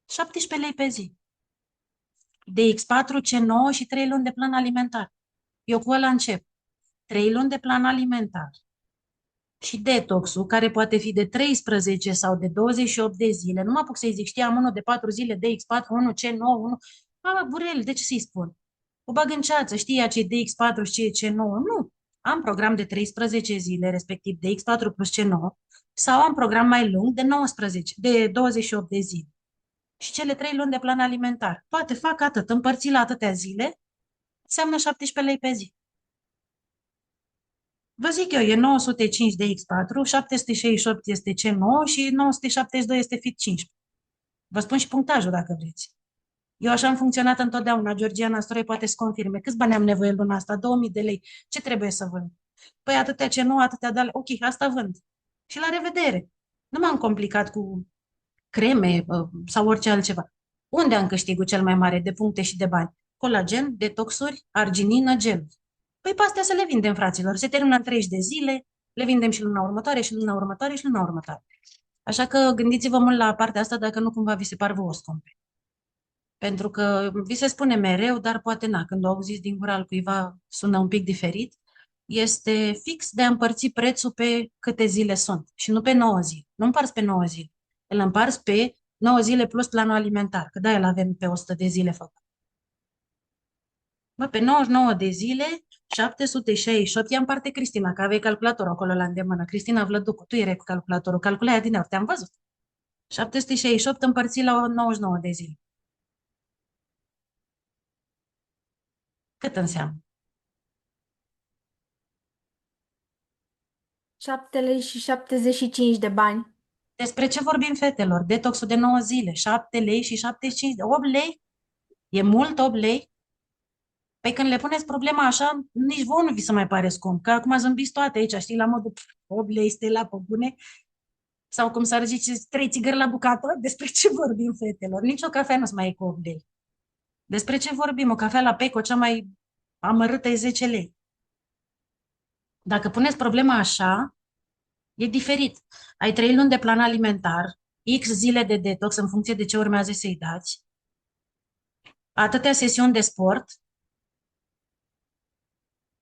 17 lei pe zi. DX4, C9 și 3 luni de plan alimentar. Eu cu ăla încep. 3 luni de plan alimentar. Și detoxul, care poate fi de 13 sau de 28 de zile, nu mă apuc să-i zic, știam unul de 4 zile, DX4, 1 C9, 1... Burel, de ce să-i spun? O bag în ceață, știi ce DX4 și ce C9? Nu. Am program de 13 zile, respectiv DX4 plus C9, sau am program mai lung de 19, de 28 de zile. Și cele 3 luni de plan alimentar. Toate fac atât, împărțit la atâtea zile, înseamnă 17 lei pe zi. Vă zic eu, e 905 de X4, 768 este C9 și 972 este FIT 15. Vă spun și punctajul dacă vreți. Eu așa am funcționat întotdeauna. Georgiana Stroie poate să confirme. Câți bani am nevoie luna asta? 2000 de lei. Ce trebuie să vând? Păi atâtea C9, atâtea de ale. Ok, asta vând. Și la revedere. Nu m-am complicat cu creme sau orice altceva. Unde am câștigul cel mai mare de puncte și de bani? Colagen, detoxuri, arginină, gel. Păi pe astea să le vindem, fraților. Se termină în 30 de zile, le vindem și luna următoare, și luna următoare, și luna următoare. Așa că gândiți-vă mult la partea asta dacă nu cumva vi se par vouă scumpe. Pentru că vi se spune mereu, dar poate na, când o auziți din gura al cuiva sună un pic diferit, este fix de a împărți prețul pe câte zile sunt și nu pe 9 zile. Nu împarți pe 9 zile. Îl împarți pe 9 zile plus planul alimentar, că de-aia îl avem pe 100 de zile făcut. Bă, pe 99 de zile, 768, ia în parte Cristina, că aveai calculatorul acolo la îndemână. Cristina Vlăducu, tu erai cu calculatorul, calculai adineauri, te-am văzut. 768 împărțit la 99 de zile. Cât înseamnă? 7 lei și 75 de bani. Despre ce vorbim, fetelor? Detoxul de 9 zile, 7 lei și 75 de 8 lei? E mult 8 lei? Păi când le puneți problema așa, nici vouă nu vi se mai pare scump, că acum zâmbiți toate aici, știi, la modul 8 lei, Stella, pe bune? Sau cum s-ar zice, 3 țigări la bucată? Despre ce vorbim, fetelor? Nici o cafea nu se mai e cu 8 lei. Despre ce vorbim? O cafea la Peco, cea mai amărâtă, e 10 lei. Dacă puneți problema așa, e diferit. Ai 3 luni de plan alimentar, X zile de detox în funcție de ce urmează să-i dați, atâtea sesiuni de sport,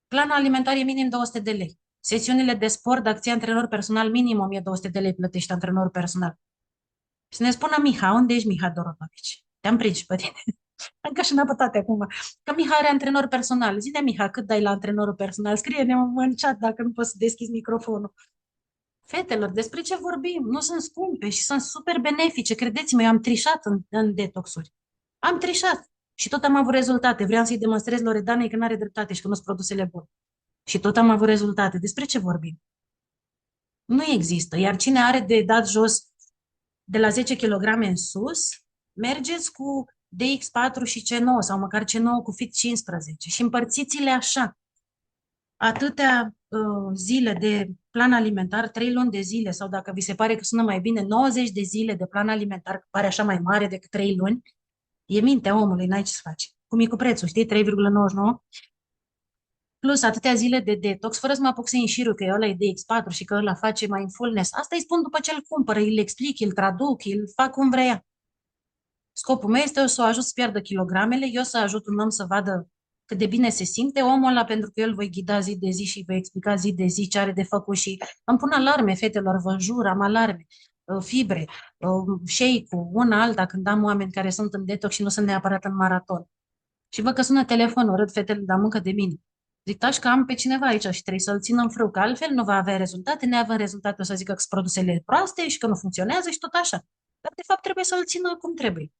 planul alimentar e minim 200 de lei. Sesiunile de sport, dacă ții antrenor personal, minim 1200 de lei plătești antrenor personal. Și să ne spună Miha, unde ești Miha Dorotovici? Te-am prins pe tine. Încă și n-a acum. Că Miha are antrenor personal. Zi de Miha, cât dai la antrenorul personal? Scrie-ne în chat dacă nu poți să deschizi microfonul. Fetelor, despre ce vorbim? Nu sunt scumpe și sunt super benefice. Credeți-mă, eu am trișat în detoxuri. Am trișat și tot am avut rezultate. Vreau să-i demonstrez Loredanei că nu are dreptate și că nu sunt produsele bune. Și tot am avut rezultate. Despre ce vorbim? Nu există. Iar cine are de dat jos de la 10 kg în sus, mergeți cu DX4 și C9 sau măcar C9 cu FIT 15 și împărțiți-le așa. Atâtea zile de plan alimentar, 3 luni de zile sau dacă vi se pare că sună mai bine, 90 de zile de plan alimentar, că pare așa mai mare decât 3 luni, e mintea omului, n-ai ce să faci. Cum e cu prețul, știi? 3,99 plus atâtea zile de detox, fără să mă apuc să înșiru că ăla e DX4 și că ăla face mindfulness. Asta îi spun după ce îl cumpără, îl explic, îl traduc, îl fac cum vrea. Scopul meu este să o ajut să piardă kilogramele, eu să ajut un om să vadă cât de bine se simte omul ăla, pentru că eu îl voi ghida zi de zi și îi voi explica zi de zi ce are de făcut și îmi pun alarme, fetelor, vă jur, am alarme, fibre, shake-ul, una alta, când am oameni care sunt în detox și nu sunt neapărat în maraton. Și văd că sună telefonul, râd fetele, dar mâncă de mine. Zic, taci că am pe cineva aici și trebuie să-l țin în frâu, că altfel nu va avea rezultate, neavând rezultate o să zică că sunt produsele proaste și că nu funcționează și tot așa. Dar de fapt trebuie să-l țină cum trebuie.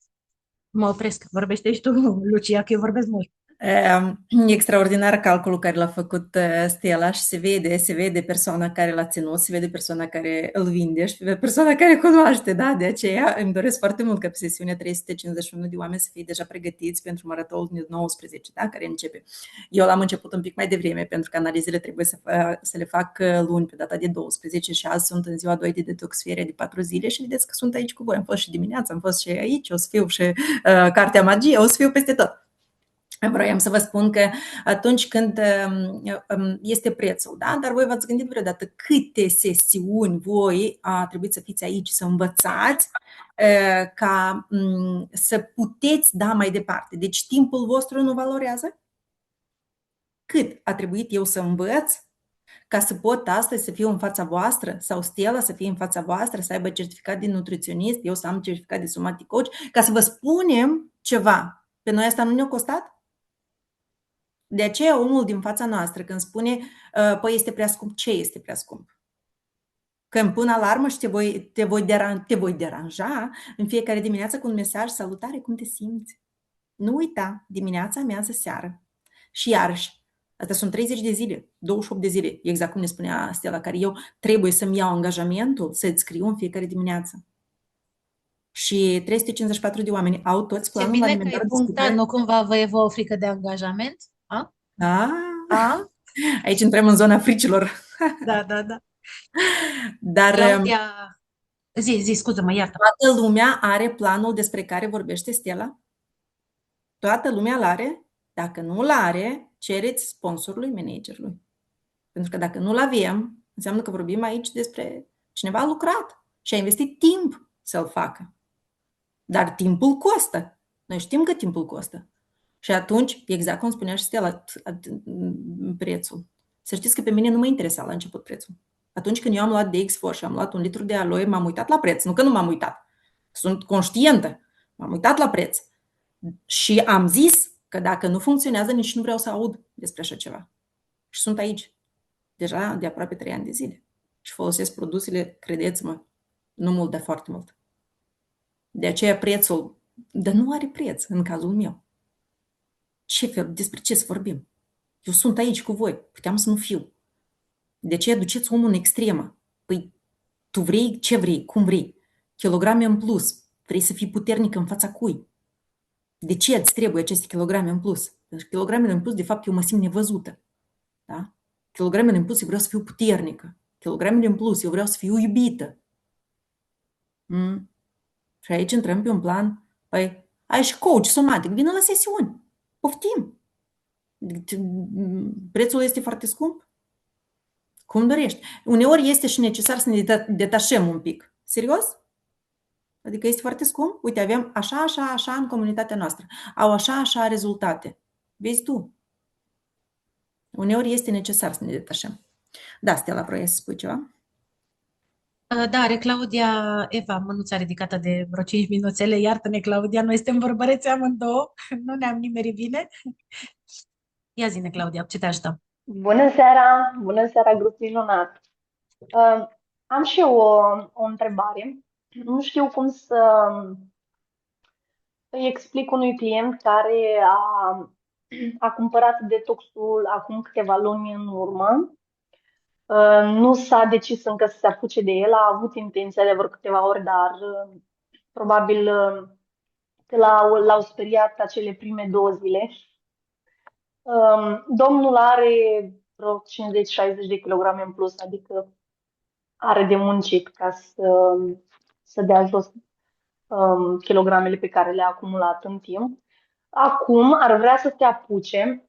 Mă opresc, vorbește și tu, Lucia, că eu vorbesc mult. E extraordinar calculul care l-a făcut Stella și se vede persoana care l-a ținut, se vede persoana care îl vinde și se vede persoana care cunoaște, da? De aceea îmi doresc foarte mult ca pe sesiunea 351 de oameni să fie deja pregătiți pentru maratonul din 19, da? Care începe. Eu l-am început un pic mai devreme pentru că analizele trebuie să le fac luni pe data de 12 și azi sunt în ziua 2 de detoxfiere de 4 zile și vedeți că sunt aici cu voi. Am fost și dimineața, am fost și aici, o să fiu și Cartea Magie, o să fiu peste tot. Vroiam să vă spun că atunci când este prețul, da? Dar voi v-ați gândit vreodată câte sesiuni voi a trebuit să fiți aici, să învățați ca să puteți da mai departe. Deci timpul vostru nu valorează? Cât a trebuit eu să învăț ca să pot astăzi să fiu în fața voastră sau Stella să fie în fața voastră, să aibă certificat de nutriționist, eu să am certificat de somatic coach, ca să vă spunem ceva. Pe noi asta nu ne-a costat? De aceea omul din fața noastră când spune, păi este prea scump, ce este prea scump? Că îmi pun alarmă și te voi deranja în fiecare dimineață cu un mesaj, salutare, cum te simți? Nu uita, dimineața, amiază, seară. Și iarăși, astea sunt 30 de zile, 28 de zile, exact cum ne spunea Stella, care eu trebuie să-mi iau angajamentul să-ți scriu în fiecare dimineață. Și 354 de oameni au toți Ce planul bine că alimentar e de punctat, schimbare. nu cumva vă e o frică de angajament? A? A? Aici intrăm în zona fricilor. Da, da, da. Dar Claudia, zi, scuză-mă, iartă. toată lumea are planul despre care vorbește Stella? Toată lumea îl are? Dacă nu îl are, cereți sponsorului, managerului. Pentru că dacă nu-l avem, înseamnă că vorbim aici despre cineva a lucrat și a investit timp să-l facă. Dar timpul costă. Noi știm că timpul costă. Și atunci, exact cum spunea și Stella, prețul. Să știți că pe mine nu mă interesa la început prețul. Atunci când eu am luat DX4 și am luat 1 litru de aloe, m-am uitat la preț. Nu că nu m-am uitat. Sunt conștientă. M-am uitat la preț. Și am zis că dacă nu funcționează, nici nu vreau să aud despre așa ceva. Și sunt aici. Deja de aproape 3 ani de zile. Și folosesc produsele, credeți-mă, nu mult, dar foarte mult. De aceea prețul, dar nu are preț în cazul meu. Despre ce să vorbim? Eu sunt aici cu voi, puteam să nu fiu. De aceea duceți omul în extremă. Păi, tu vrei ce vrei, cum vrei. Kilograme în plus. Vrei să fii puternic în fața cui? De ce îți trebuie aceste kilograme în plus? Pentru că kilogramele în plus, de fapt, eu mă simt nevăzută. Da? Kilogramele în plus, eu vreau să fiu puternică. Kilogramele în plus, eu vreau să fiu iubită. Și aici intrăm pe un plan, păi, ai și coach somatic, vină la sesiuni. Poftim. Prețul este foarte scump? Cum dorești. Uneori este și necesar să ne detașăm un pic. Serios? Adică este foarte scump? Uite, avem așa în comunitatea noastră. Au așa rezultate. Vezi tu. Uneori este necesar să ne detașăm. Da, Stella, vroiai să spui ceva? Da, are Claudia, Eva, mânuța ridicată de vreo 5 minuțele. Iartă-ne, Claudia, noi suntem vorbăreți amândouă. Nu ne-am nimerit bine. Ia zi-ne, Claudia, ce te ajută? Bună seara! Bună seara, grup minunat! Am și eu o întrebare. Nu știu cum să îi explic unui client care a cumpărat detoxul acum câteva luni în urmă. Nu s-a decis încă să se apuce de el, a avut intenția de vreo câteva ori, dar probabil că l-au speriat acele prime 2 zile. Domnul are vreo 50-60 de kilograme în plus, adică are de muncit ca să dea jos kilogramele pe care le-a acumulat în timp. Acum ar vrea să se apuce,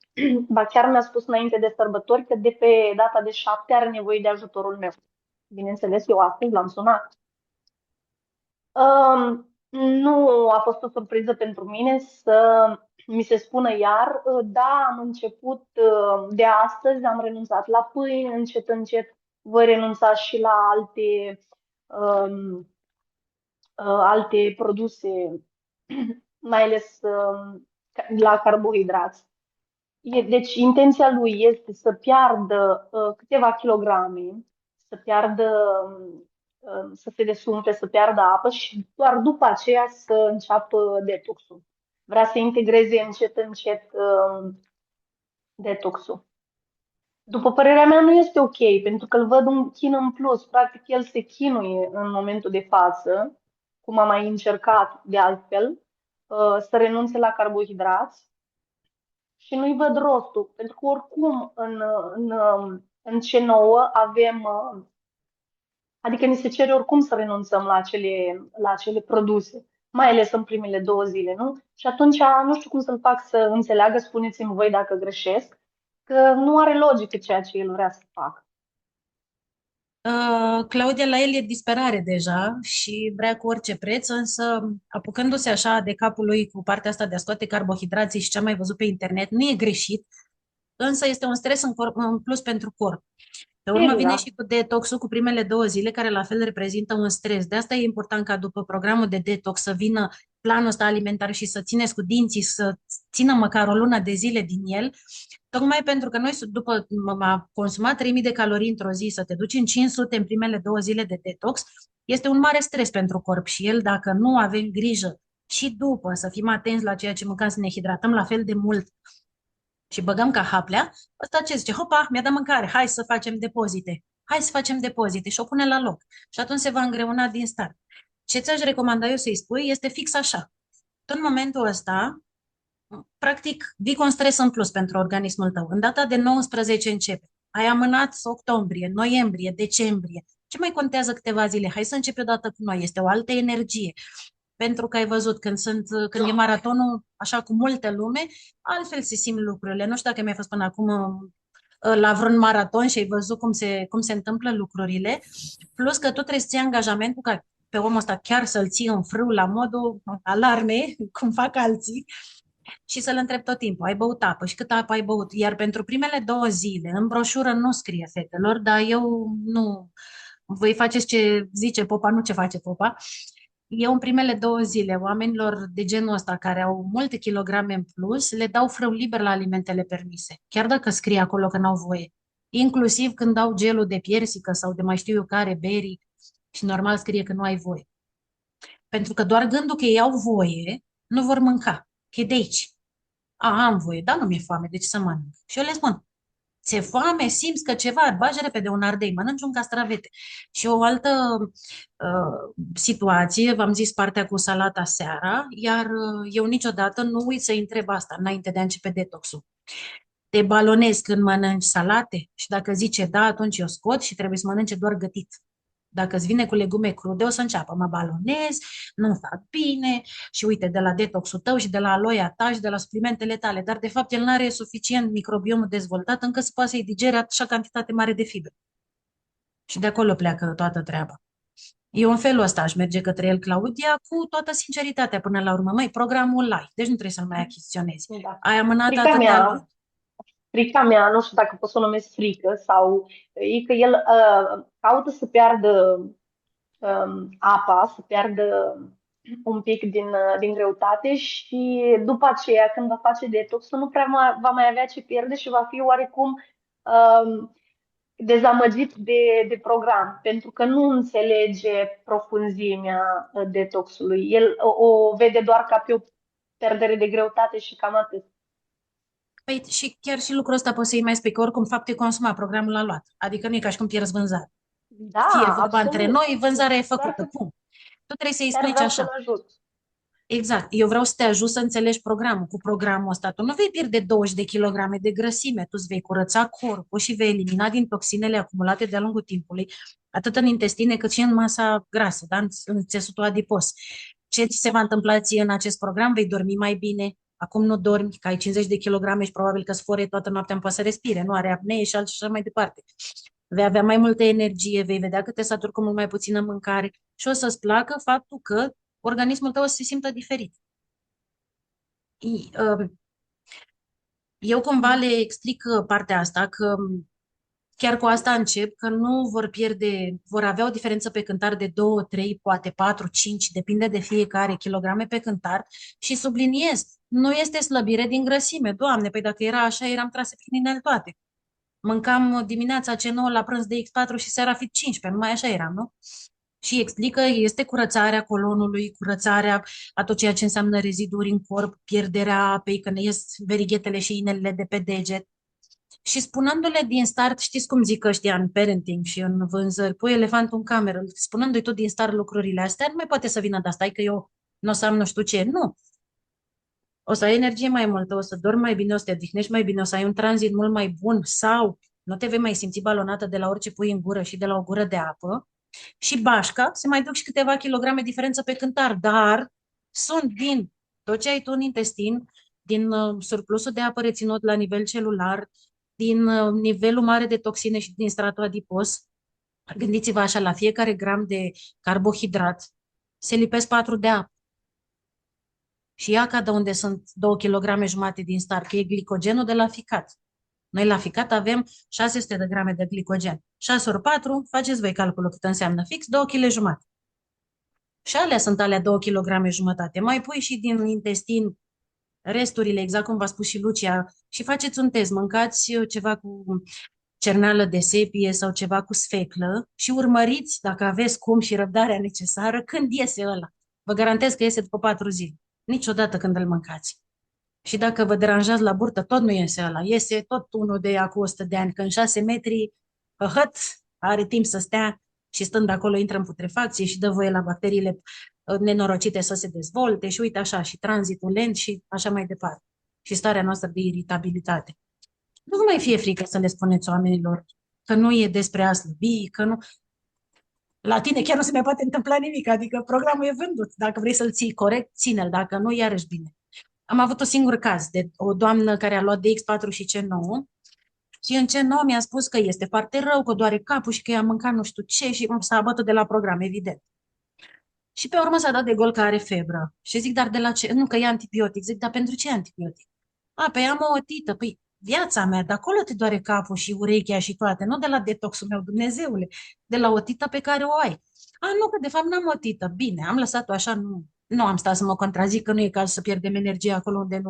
ba chiar mi-a spus înainte de sărbători că de pe data de 7 are nevoie de ajutorul meu. Bineînțeles, eu astăzi l-am sunat. Nu a fost o surpriză pentru mine să mi se spună iar, da, am început de astăzi, am renunțat la pâine, încet voi renunța și la alte produse, mai ales la carbohidrați. Deci intenția lui este să piardă câteva kilograme, să se desumfle, să piardă apă și doar după aceea să înceapă detoxul. vrea să integreze încet detoxul. După părerea mea, nu este ok, pentru că îl văd un chin în plus. Practic, el se chinuie în momentul de față, cum a mai încercat de altfel, să renunțe la carbohidrați și nu-i văd rostul, pentru că oricum în C9 avem, adică ni se cere oricum să renunțăm la acele produse, mai ales în primele 2 zile, nu? Și atunci nu știu cum să-l fac să înțeleagă, spuneți-mi voi dacă greșesc, că nu are logică ceea ce el vrea să facă. Claudia, la el e disperare deja și vrea cu orice preț, însă apucându-se așa de capul lui cu partea asta de a scoate carbohidrații și ce am mai văzut pe internet, nu e greșit, însă este un stres în plus pentru corp. Pe urmă vine Exact. și cu detoxul cu primele 2 zile, care la fel reprezintă un stres. De asta e important ca după programul de detox să vină planul ăsta alimentar și să țineți cu dinții, să țină măcar o lună de zile din el, tocmai pentru că noi, după a consumat 3000 de calorii într-o zi, să te duci în 500 în primele 2 zile de detox, este un mare stres pentru corp și el, dacă nu avem grijă și după să fim atenți la ceea ce mâncăm, să ne hidratăm la fel de mult și băgăm ca haplea, ăsta ce zice? Hopa, mi-a dat mâncare, hai să facem depozite. Hai să facem depozite și o pune la loc. Și atunci se va îngreuna din start. Ce ți-aș recomanda eu să-i spui este fix așa. Tot în momentul ăsta, practic, vii cu un stres în plus pentru organismul tău. În data de 19 începe. Ai amânat octombrie, noiembrie, decembrie. Ce mai contează câteva zile? Hai să începi odată cu noi. Este o altă energie. Pentru că ai văzut, când e maratonul așa cu multă lume, altfel se simt lucrurile. Nu știu dacă mi-ai fost până acum la vreun maraton și ai văzut cum se întâmplă lucrurile. Plus că tu trebuie să ții angajamentul ca pe omul ăsta chiar să-l ții în frâu la modul alarme, cum fac alții, și să-l întreb tot timpul, ai băut apă și cât apă ai băut? Iar pentru primele 2 zile, în broșură nu scrie, fetelor, dar eu nu... Voi faceți ce zice popa, nu ce face popa. Eu în primele 2 zile, oamenilor de genul ăsta care au multe kilograme în plus, le dau frâu liber la alimentele permise, chiar dacă scrie acolo că n-au voie. Inclusiv când dau gelul de piersică sau de mai știu eu care, beri, și normal scrie că nu ai voie. Pentru că doar gândul că ei au voie, nu vor mânca. Că e de aici. Am voie, dar nu mi-e foame, deci să mănânc. Și eu le spun, ți-e foame, simți că ceva, bagi repede un ardei, mănânci un castravete. Și o altă situație, v-am zis partea cu salata seara, iar eu niciodată nu uit să întreb asta înainte de a începe detoxul. Te balonezi când mănânci salate? Și dacă zice da, atunci eu scot și trebuie să mănânce doar gătit. Dacă îți vine cu legume crude, o să înceapă, mă balonez, nu fac bine și uite, de la detoxul tău și de la aloia ta și de la suplimentele tale, dar de fapt el nu are suficient microbiomul dezvoltat încât să poată să-i digere așa cantitate mare de fibre. Și de acolo pleacă toată treaba. Eu în felul ăsta aș merge către el, Claudia, cu toată sinceritatea până la urmă. Măi, programul ăla, deci nu trebuie să-l mai achiziționezi. Da. Ai amânat Frica atâtea mea, luni. frica mea, nu știu dacă pot să o numesc frică sau e că el caută să piardă apa, să piardă un pic din greutate și după aceea, când va face detoxul, nu prea va mai avea ce pierde și va fi oarecum dezamăgit de program, pentru că nu înțelege profunzimea detoxului. El o vede doar ca pe o perdere de greutate și cam atât. Păi și chiar și lucrul ăsta poți să-i mai spui, că oricum faptul consuma, programul l-a luat. Adică nu e ca și cum pierzi vânzare. Da, Fie vorba absolut. între noi, vânzarea e Chiar, făcută. Pum. Tu trebuie să-i chiar explici vreau așa. să-l ajut. Exact. Eu vreau să te ajut să înțelegi programul. Cu programul ăsta tu nu vei pierde 20 de kilograme de grăsime, tu îți vei curăța corpul și vei elimina din toxinele acumulate de-a lungul timpului, atât în intestine cât și în masa grasă, da? În țesutul adipos. Ce ți se va întâmpla ție în acest program? Vei dormi mai bine. Acum nu dormi, că ai 50 de kilograme și probabil că sfore toată noaptea, nu poate să respire, nu are apnee și așa mai departe. Vei avea mai multă energie, vei vedea că te saturi cu mult mai puțină mâncare și o să-ți placă faptul că organismul tău o să se simtă diferit. Eu cumva le explic partea asta, că chiar cu asta încep, că nu vor pierde, vor avea o diferență pe cântar de 2, 3, poate 4, 5, depinde de fiecare kilograme pe cântar și subliniez, nu este slăbire din grăsime, Doamne, păi dacă era așa, eram trase prin inel toate. Mâncam dimineața C9 la prânz de X4 și seara Fit 15, numai așa eram, nu? Și explică, este curățarea colonului, curățarea a tot ceea ce înseamnă reziduri în corp, pierderea apei, că ne ies verighetele și inelele de pe deget. Și spunându-le din start, știți cum zic ăștia în parenting și în vânzări, pui elefantul în cameră, spunându-i tot din start lucrurile astea, nu mai poate să vină de asta, că eu nu o să am nu știu ce. Nu. O să ai energie mai multă, o să dormi mai bine, o să te odihnești mai bine, o să ai un tranzit mult mai bun sau nu te vei mai simți balonată de la orice pui în gură și de la o gură de apă. Și bașca, se mai duc și câteva kilograme diferență pe cântar, dar sunt din tot ce ai tu în intestin, din surplusul de apă reținut la nivel celular, din nivelul mare de toxine și din stratul adipos. Gândiți-vă așa, la fiecare gram de carbohidrat se lipesc 4 de apă. Și ia ca de unde sunt 2,5 kg din start, că e glicogenul de la ficat. Noi la ficat avem 600 de grame de glicogen. 6 ori 4, faceți voi calculul cât înseamnă fix, 2,5 kg. Și alea sunt alea 2,5 kg. Mai pui și din intestin resturile, exact cum v-a spus și Lucia, și faceți un test. Mâncați ceva cu cerneală de sepie sau ceva cu sfeclă și urmăriți dacă aveți cum și răbdarea necesară când iese ăla. Vă garantez că iese după 4 zile. Niciodată când îl mâncați. Și dacă vă deranjați la burtă, tot nu iese ăla. Iese tot unul de acum 100 de ani, că în 6 metri, are timp să stea și stând acolo intră în putrefacție și dă voie la bacteriile nenorocite să se dezvolte și uite așa, și tranzitul lent și așa mai departe. Și starea noastră de iritabilitate. Nu vă mai fie frică să le spuneți oamenilor că nu e despre a slăbi, că nu... La tine chiar nu se mai poate întâmpla nimic, adică programul e vândut. Dacă vrei să-l ții corect, ține-l, dacă nu, iarăși bine. Am avut un singur caz de o doamnă care a luat DX4 și C9 și în C9 mi-a spus că este foarte rău, că doare capul și că i-a mâncat nu știu ce și s-a abătut de la program, evident. Și pe urmă s-a dat de gol că are febră. Și zic, dar de la ce? Nu, că e antibiotic. Zic, dar pentru ce antibiotic? Păi am o otită. Păi viața mea, de acolo te doare capul și urechea și toate, nu de la detoxul meu, Dumnezeule, de la otită pe care o ai. Nu, că de fapt n-am otită. Bine, am lăsat-o așa, nu am stat să mă contrazic, că nu e caz să pierdem energie acolo unde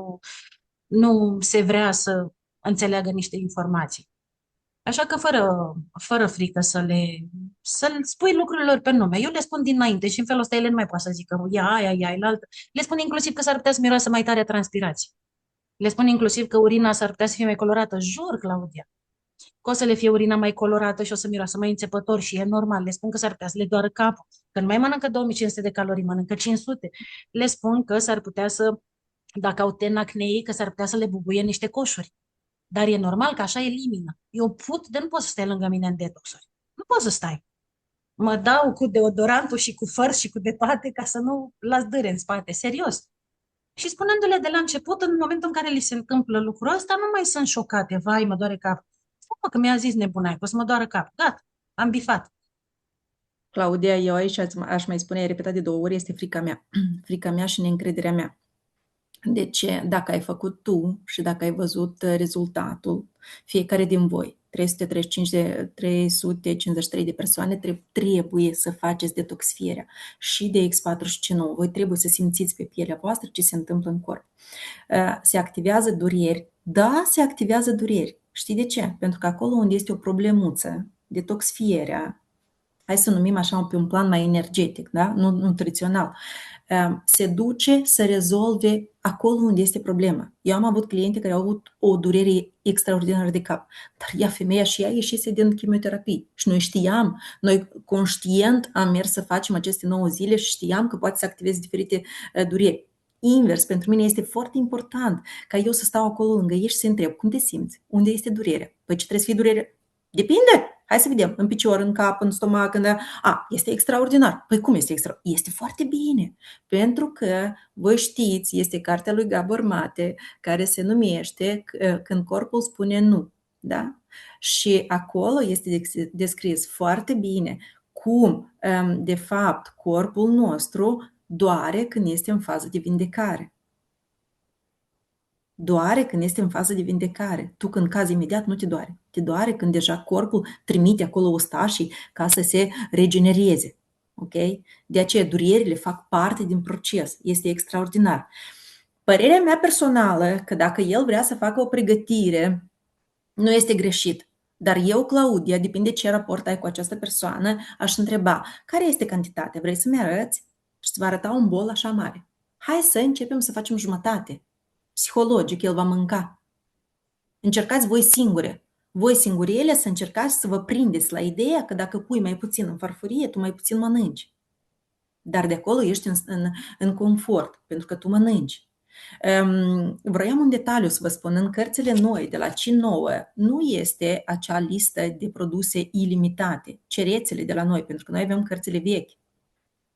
nu se vrea să înțeleagă niște informații. Așa că fără frică să spui lucrurilor pe nume. Eu le spun dinainte și în felul ăsta ele nu mai poate să zică ia aia, ia altă. Le spun inclusiv că s-ar putea să miroasă mai tare a transpirație. Le spun inclusiv că urina s-ar putea să fie mai colorată. Jur, Claudia. Că o să le fie urina mai colorată și o să miroasă mai înțepător și e normal. Le spun că s-ar putea să le doară capul. Că nu mai mănâncă 2500 de calorii, mănâncă 500. Le spun că s-ar putea să, dacă au ten acnei, că s-ar putea să le bubuie niște coșuri. Dar e normal că așa elimină. Eu de nu poți să stai lângă mine în detoxuri. Nu poți să stai. Mă dau cu deodorantul și cu făr și cu de toate ca să nu las dâre în spate. Serios. Și spunându-le de la început, în momentul în care li se întâmplă lucrul ăsta, nu mai sunt șocate. Vai, mă doare cap. Stai, că mi-a zis nebuna, că o să mă doară cap. Gata, am bifat. Claudia, eu aici aș mai spune, ai repetat de 2 ori, este frica mea. Frica mea și neîncrederea mea. Deci, dacă ai făcut tu și dacă ai văzut rezultatul, fiecare din voi, 353 de persoane, trebuie să faceți detoxifierea și de X4 și C9. Voi trebuie să simțiți pe pielea voastră ce se întâmplă în corp. Se activează dureri. Da, se activează dureri. Știi de ce? Pentru că acolo unde este o problemuță, detoxifierea, hai să numim așa pe un plan mai energetic, da? Nu nutrițional, se duce să rezolve acolo unde este problema. Eu am avut cliente care au avut o durere extraordinară de cap, dar femeia și ea ieșise din chimioterapie și noi știam, noi conștient am mers să facem aceste 9 zile și știam că poate să activeze diferite dureri. Invers, pentru mine este foarte important ca eu să stau acolo lângă ei și să întreb, cum te simți? Unde este durerea? Păi ce trebuie să fie durerea? Depinde! Hai să vedem, în picior, în cap, în stomac, este extraordinar. Păi cum este extraordinar? Este foarte bine, pentru că, voi știți, este cartea lui Gabor Mate, care se numește Când corpul spune nu, da? Și acolo este descris foarte bine cum, de fapt, corpul nostru doare când este în fază de vindecare. Doare când este în fază de vindecare. Tu când cazi imediat nu te doare. Te doare când deja corpul trimite acolo ostașii ca să se regenereze. Ok? De aceea durerile fac parte din proces. Este extraordinar. Părerea mea personală că dacă el vrea să facă o pregătire, nu este greșit. Dar eu, Claudia, depinde ce raport ai cu această persoană, aș întreba, care este cantitatea? Vrei să-mi arăți? Și îți va arăta un bol așa mare. Hai să începem să facem jumătate. Psihologic, el va mânca. Încercați voi singure. Voi singuriele să încercați să vă prindeți la ideea că dacă pui mai puțin în farfurie, tu mai puțin mănânci. Dar de acolo ești în confort, pentru că tu mănânci. Vroiam un detaliu să vă spun, în cărțile noi, de la C9, nu este acea listă de produse ilimitate, cerețele de la noi, pentru că noi avem cărțile vechi.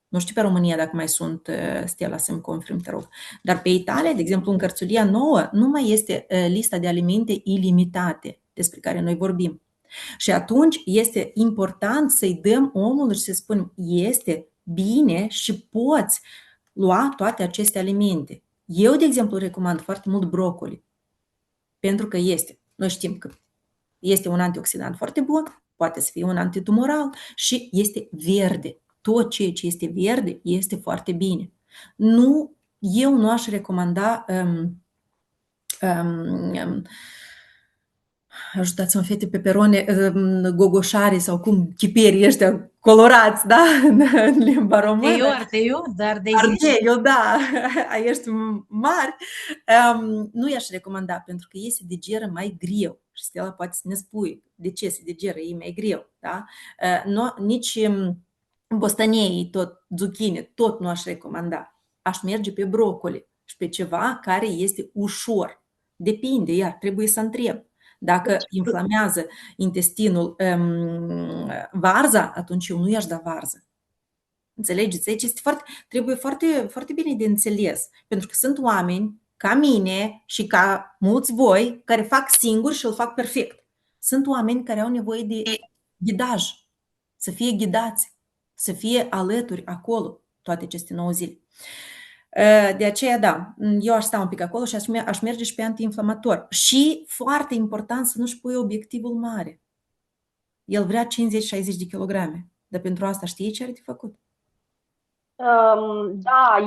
Nu știu pe România dacă mai sunt, Stella, să-mi confirm, te rog. Dar pe Italia, de exemplu, în cărțulia nouă, nu mai este lista de alimente ilimitate despre care noi vorbim. Și atunci este important să-i dăm omului și să spunem, este bine și poți lua toate aceste alimente. Eu, de exemplu, recomand foarte mult brocoli, pentru că noi știm că este un antioxidant foarte bun, poate să fie un antitumoral și este verde. Tot ceea ce este verde este foarte bine. Eu nu aș recomanda ajutați-mă, fete, peperone, gogoșare sau cum, chiperii ăștia colorați, da, în limba română. Ardeiu, dar de Ardeiu, da, ești mari. Nu i-aș recomanda, pentru că ei se digeră mai greu. Și Stella poate să ne spui de ce se digeră ei mai greu, da? Nici bostaneii, tot, zucchine, tot nu aș recomanda. Aș merge pe brocoli și pe ceva care este ușor. Depinde, iar trebuie să întreb. Dacă inflamează intestinul varza, atunci eu nu i-aș da varză. Înțelegeți? Aici trebuie foarte, foarte bine de înțeles. Pentru că sunt oameni ca mine și ca mulți voi care fac singuri și îl fac perfect. Sunt oameni care au nevoie de ghidaj, să fie ghidați, să fie alături acolo toate aceste 9 zile. De aceea, da, eu aș sta un pic acolo și aș merge și pe antiinflamator. Și foarte important să nu-și pui obiectivul mare. El vrea 50-60 de kilograme, dar pentru asta știi ce are de făcut? Da,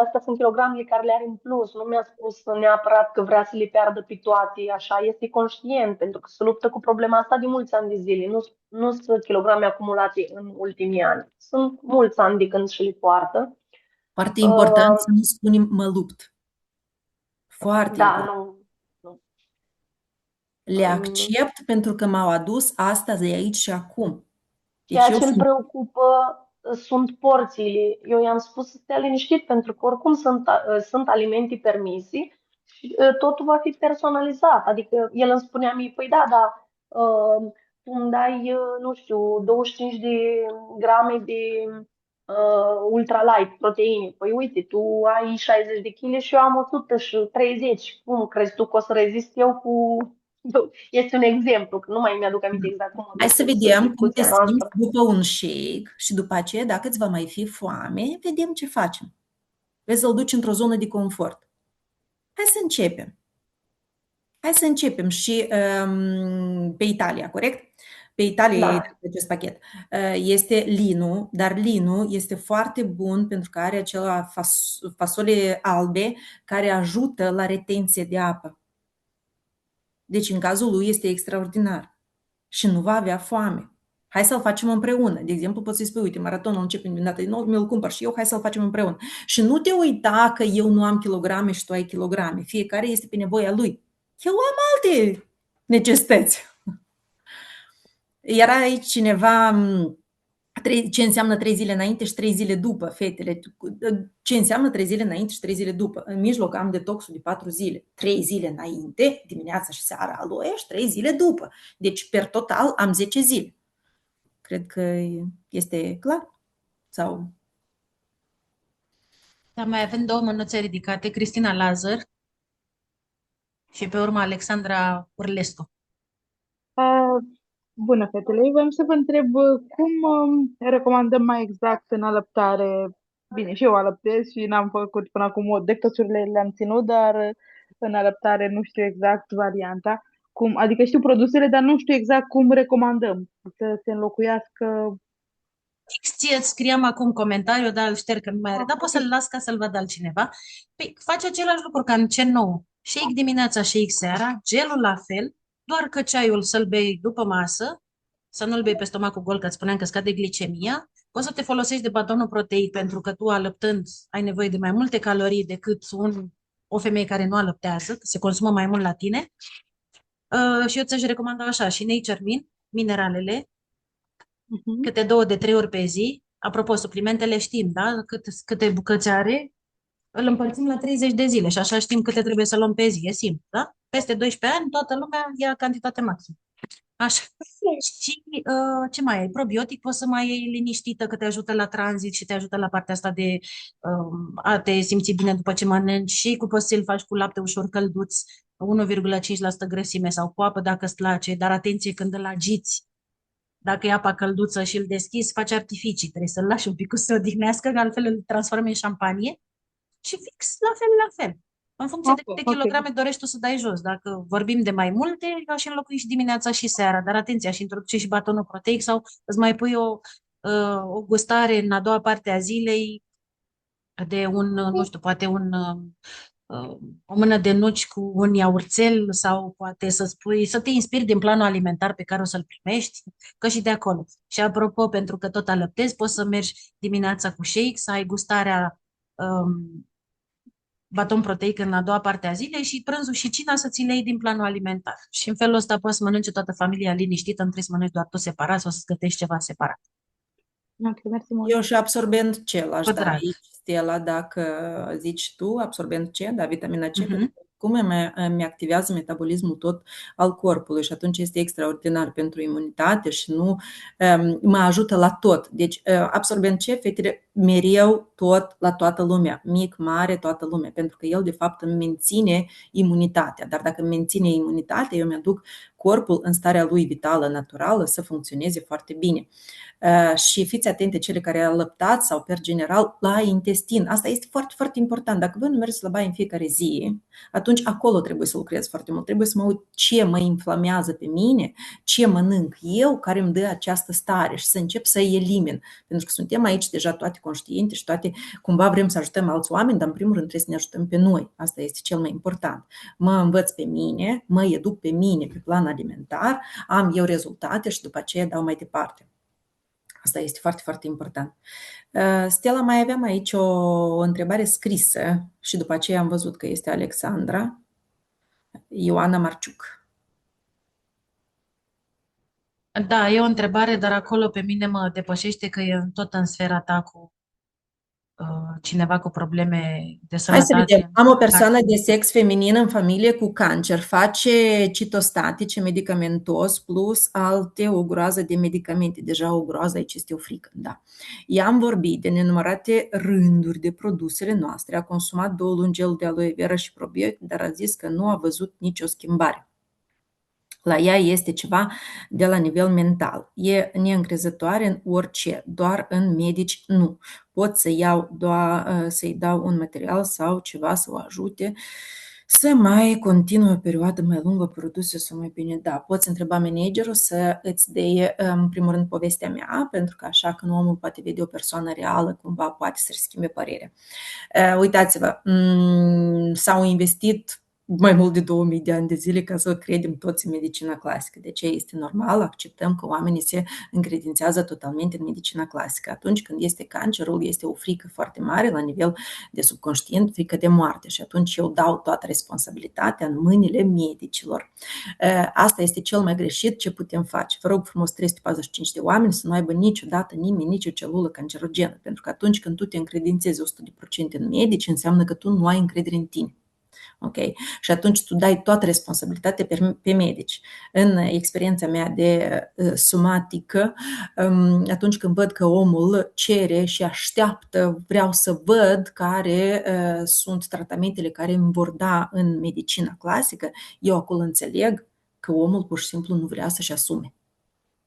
astea sunt kilogramele care le are în plus. Nu mi-a spus neapărat că vrea să le piardă pe toate, așa, este conștient, pentru că se luptă cu problema asta de mulți ani de zile. Nu sunt kilograme acumulate în ultimii ani. Sunt mulți ani de când și le poartă. Foarte important să nu spunem mă lupt. Foarte Da, important. nu. Le accept pentru că m-au adus astăzi, de aici și acum. Ceea ce îl preocupă sunt porțiile. Eu i-am spus să stea liniștit, pentru că oricum sunt alimente permise și totul va fi personalizat. Adică el îmi spunea mie, păi da, dar tu îmi dai, nu știu, 25 de grame de ultralight proteine. Păi uite, tu ai 60 de kg și eu am 130. Cum crezi tu că o să rezist eu cu... Este un exemplu, că nu mai mi-aduc aminte exact cum. Hai să vedem cum te simți după un shake și după aceea, dacă îți va mai fi foame, vedem ce facem. Vezi să-l duci într-o zonă de confort. Hai să începem și pe Italia, corect? Pe Italia Da. e acest pachet. Este linu, dar linu este foarte bun pentru că are acela fasole albe care ajută la retenție de apă. Deci în cazul lui este extraordinar și nu va avea foame. Hai să-l facem împreună. De exemplu, poți să-i spui, uite, maratonul începe în dată din nou, mi-l cumpăr și eu, hai să-l facem împreună. Și nu te uita că eu nu am kilograme și tu ai kilograme. Fiecare este pe nevoia lui. Eu am alte necesități. Era aici cineva, ce înseamnă 3 zile înainte și 3 zile după, fetele. Ce înseamnă 3 zile înainte și 3 zile după? În mijloc am detoxul de 4 zile. 3 zile înainte, dimineața și seara aloe și 3 zile după. Deci, per total, am 10 zile. Cred că este clar? Sau... Da, mai avem 2 mânuțe ridicate, Cristina Lazar și pe urmă Alexandra Urlestu. Bună, fetele! Vreau să vă întreb cum recomandăm mai exact în alăptare. Bine, și eu alăptez și n-am făcut până acum dectosurile le-am ținut, dar în alăptare nu știu exact varianta. Adică știu produsele, dar nu știu exact cum recomandăm să se înlocuiască. Ție îți scriam acum comentariu, dar îl șterg că nu mai are, dar pot să-l las ca să-l vadă altcineva. Păi face același lucru ca în C9. Shake dimineața, shake seara, gelul la fel, doar că ceaiul să-l bei după masă, să nu-l bei pe stomacul gol, că îți spuneam că scade glicemia. Poți să te folosești de batonul proteic pentru că tu, alăptând, ai nevoie de mai multe calorii decât o femeie care nu alăptează, că se consumă mai mult la tine. Și eu ți-aș recomanda așa, și Nature mineralele, câte 2 de 3 ori pe zi. Apropo, suplimentele știm, da? Câte bucăți are, îl împărțim la 30 de zile și așa știm câte trebuie să luăm pe zi. E simplu, da? Peste 12 ani, toată lumea ia cantitate maximă. Așa. Și ce mai ai? Probiotic poți să mai iei liniștită, că te ajută la tranzit și te ajută la partea asta de a te simți bine după ce mănânci. Și cu poți să-l faci cu lapte ușor călduț, 1,5% grăsime sau cu apă dacă îți place, dar atenție când îl agiți. Dacă e apa călduță și îl deschizi, faci artificii. Trebuie să-l lași un pic să se odihnească, că altfel îl transformi în șampanie. Și fix la fel. În funcție de câte Ok. kilograme dorești tu să dai jos. Dacă vorbim de mai multe, aș înlocui și dimineața și seara. Dar atenție, aș introduce și batonul proteic sau îți mai pui o gustare în a doua parte a zilei de nu știu, poate o mână de nuci cu un iaurțel sau poate să te inspiri din planul alimentar pe care o să-l primești, că și de acolo. Și apropo, pentru că tot alăptezi, poți să mergi dimineața cu shake, să ai gustarea baton proteic în a doua parte a zilei și prânzul și cina să ți le iei din planul alimentar. Și în felul ăsta poți să mănânce toată familia liniștită, nu trebuie să mănânci doar tu separat sau să gătești ceva separat. Ok, mersi mult. Eu și absorbent C l-aș Cu da drag. aici, Stella, dacă zici tu, absorbent C, da, vitamina C, Mhm. pentru că cum îmi activează metabolismul tot al corpului și atunci este extraordinar pentru imunitate și nu mă ajută la tot. Deci absorbent C, fetele, mereu tot la toată lumea, mic, mare, toată lumea, pentru că el de fapt îmi menține imunitatea, dar dacă îmi menține imunitatea, eu mi-aduc corpul în starea lui vitală, naturală, să funcționeze foarte bine. Și fiți atente cele care alăptați sau per general la intestin. Asta este foarte, foarte important. Dacă voi nu mergeți la baie în fiecare zi, atunci acolo trebuie să lucrez foarte mult. Trebuie să mă uit ce mă inflamează pe mine, ce mănânc eu care îmi dă această stare și să încep să elimin. Pentru că suntem aici deja toate conștiente și toate cumva vrem să ajutăm alți oameni, dar în primul rând trebuie să ne ajutăm pe noi. Asta este cel mai important. Mă învăț pe mine, mă educ pe mine pe plan alimentar, am eu rezultate și după aceea dau mai departe. Asta este foarte, foarte important. Stella, mai aveam aici o întrebare scrisă și după aceea am văzut că este Alexandra. Ioana Marciuc. Da, e o întrebare, dar acolo pe mine mă depășește că e tot în sfera ta cu cineva cu probleme de Hai să sănătate. vedem. Am o persoană de sex feminin în familie cu cancer. Face citostatice, medicamentos, plus alte, o groază de medicamente. Deja o groază, aici este o frică. Da. I-am vorbit de nenumărate rânduri de produsele noastre. A consumat 2 luni gel de aloe vera și probiotic, dar a zis că nu a văzut nicio schimbare. La ea este ceva de la nivel mental. E neîncrezătoare în orice, doar în medici nu. Pot să-i dau un material sau ceva să o ajute să mai continue o perioadă mai lungă produse sau mai bine. Da, poți întreba managerul să îți dea în primul rând povestea mea, pentru că așa când omul poate vede o persoană reală, cumva poate să-și schimbe părerea. Uitați-vă, s-au investit mai mult de 2000 de ani de zile ca să credem toți în medicina clasică. De ce este normal? Acceptăm că oamenii se încredințează totalmente în medicina clasică. Atunci când este cancerul, este o frică foarte mare la nivel de subconștient, frică de moarte și atunci eu dau toată responsabilitatea în mâinile medicilor. Asta este cel mai greșit ce putem face. Vă rog frumos 345 de oameni să nu aibă niciodată nimeni nicio celulă cancerogenă, pentru că atunci când tu te încredințezi 100% în medici, înseamnă că tu nu ai încredere în tine. Okay? Și atunci tu dai toată responsabilitatea pe medici. În experiența mea de somatică, atunci când văd că omul cere și așteaptă, vreau să văd care sunt tratamentele care îmi vor da în medicina clasică, eu acolo înțeleg că omul pur și simplu nu vrea să-și asume.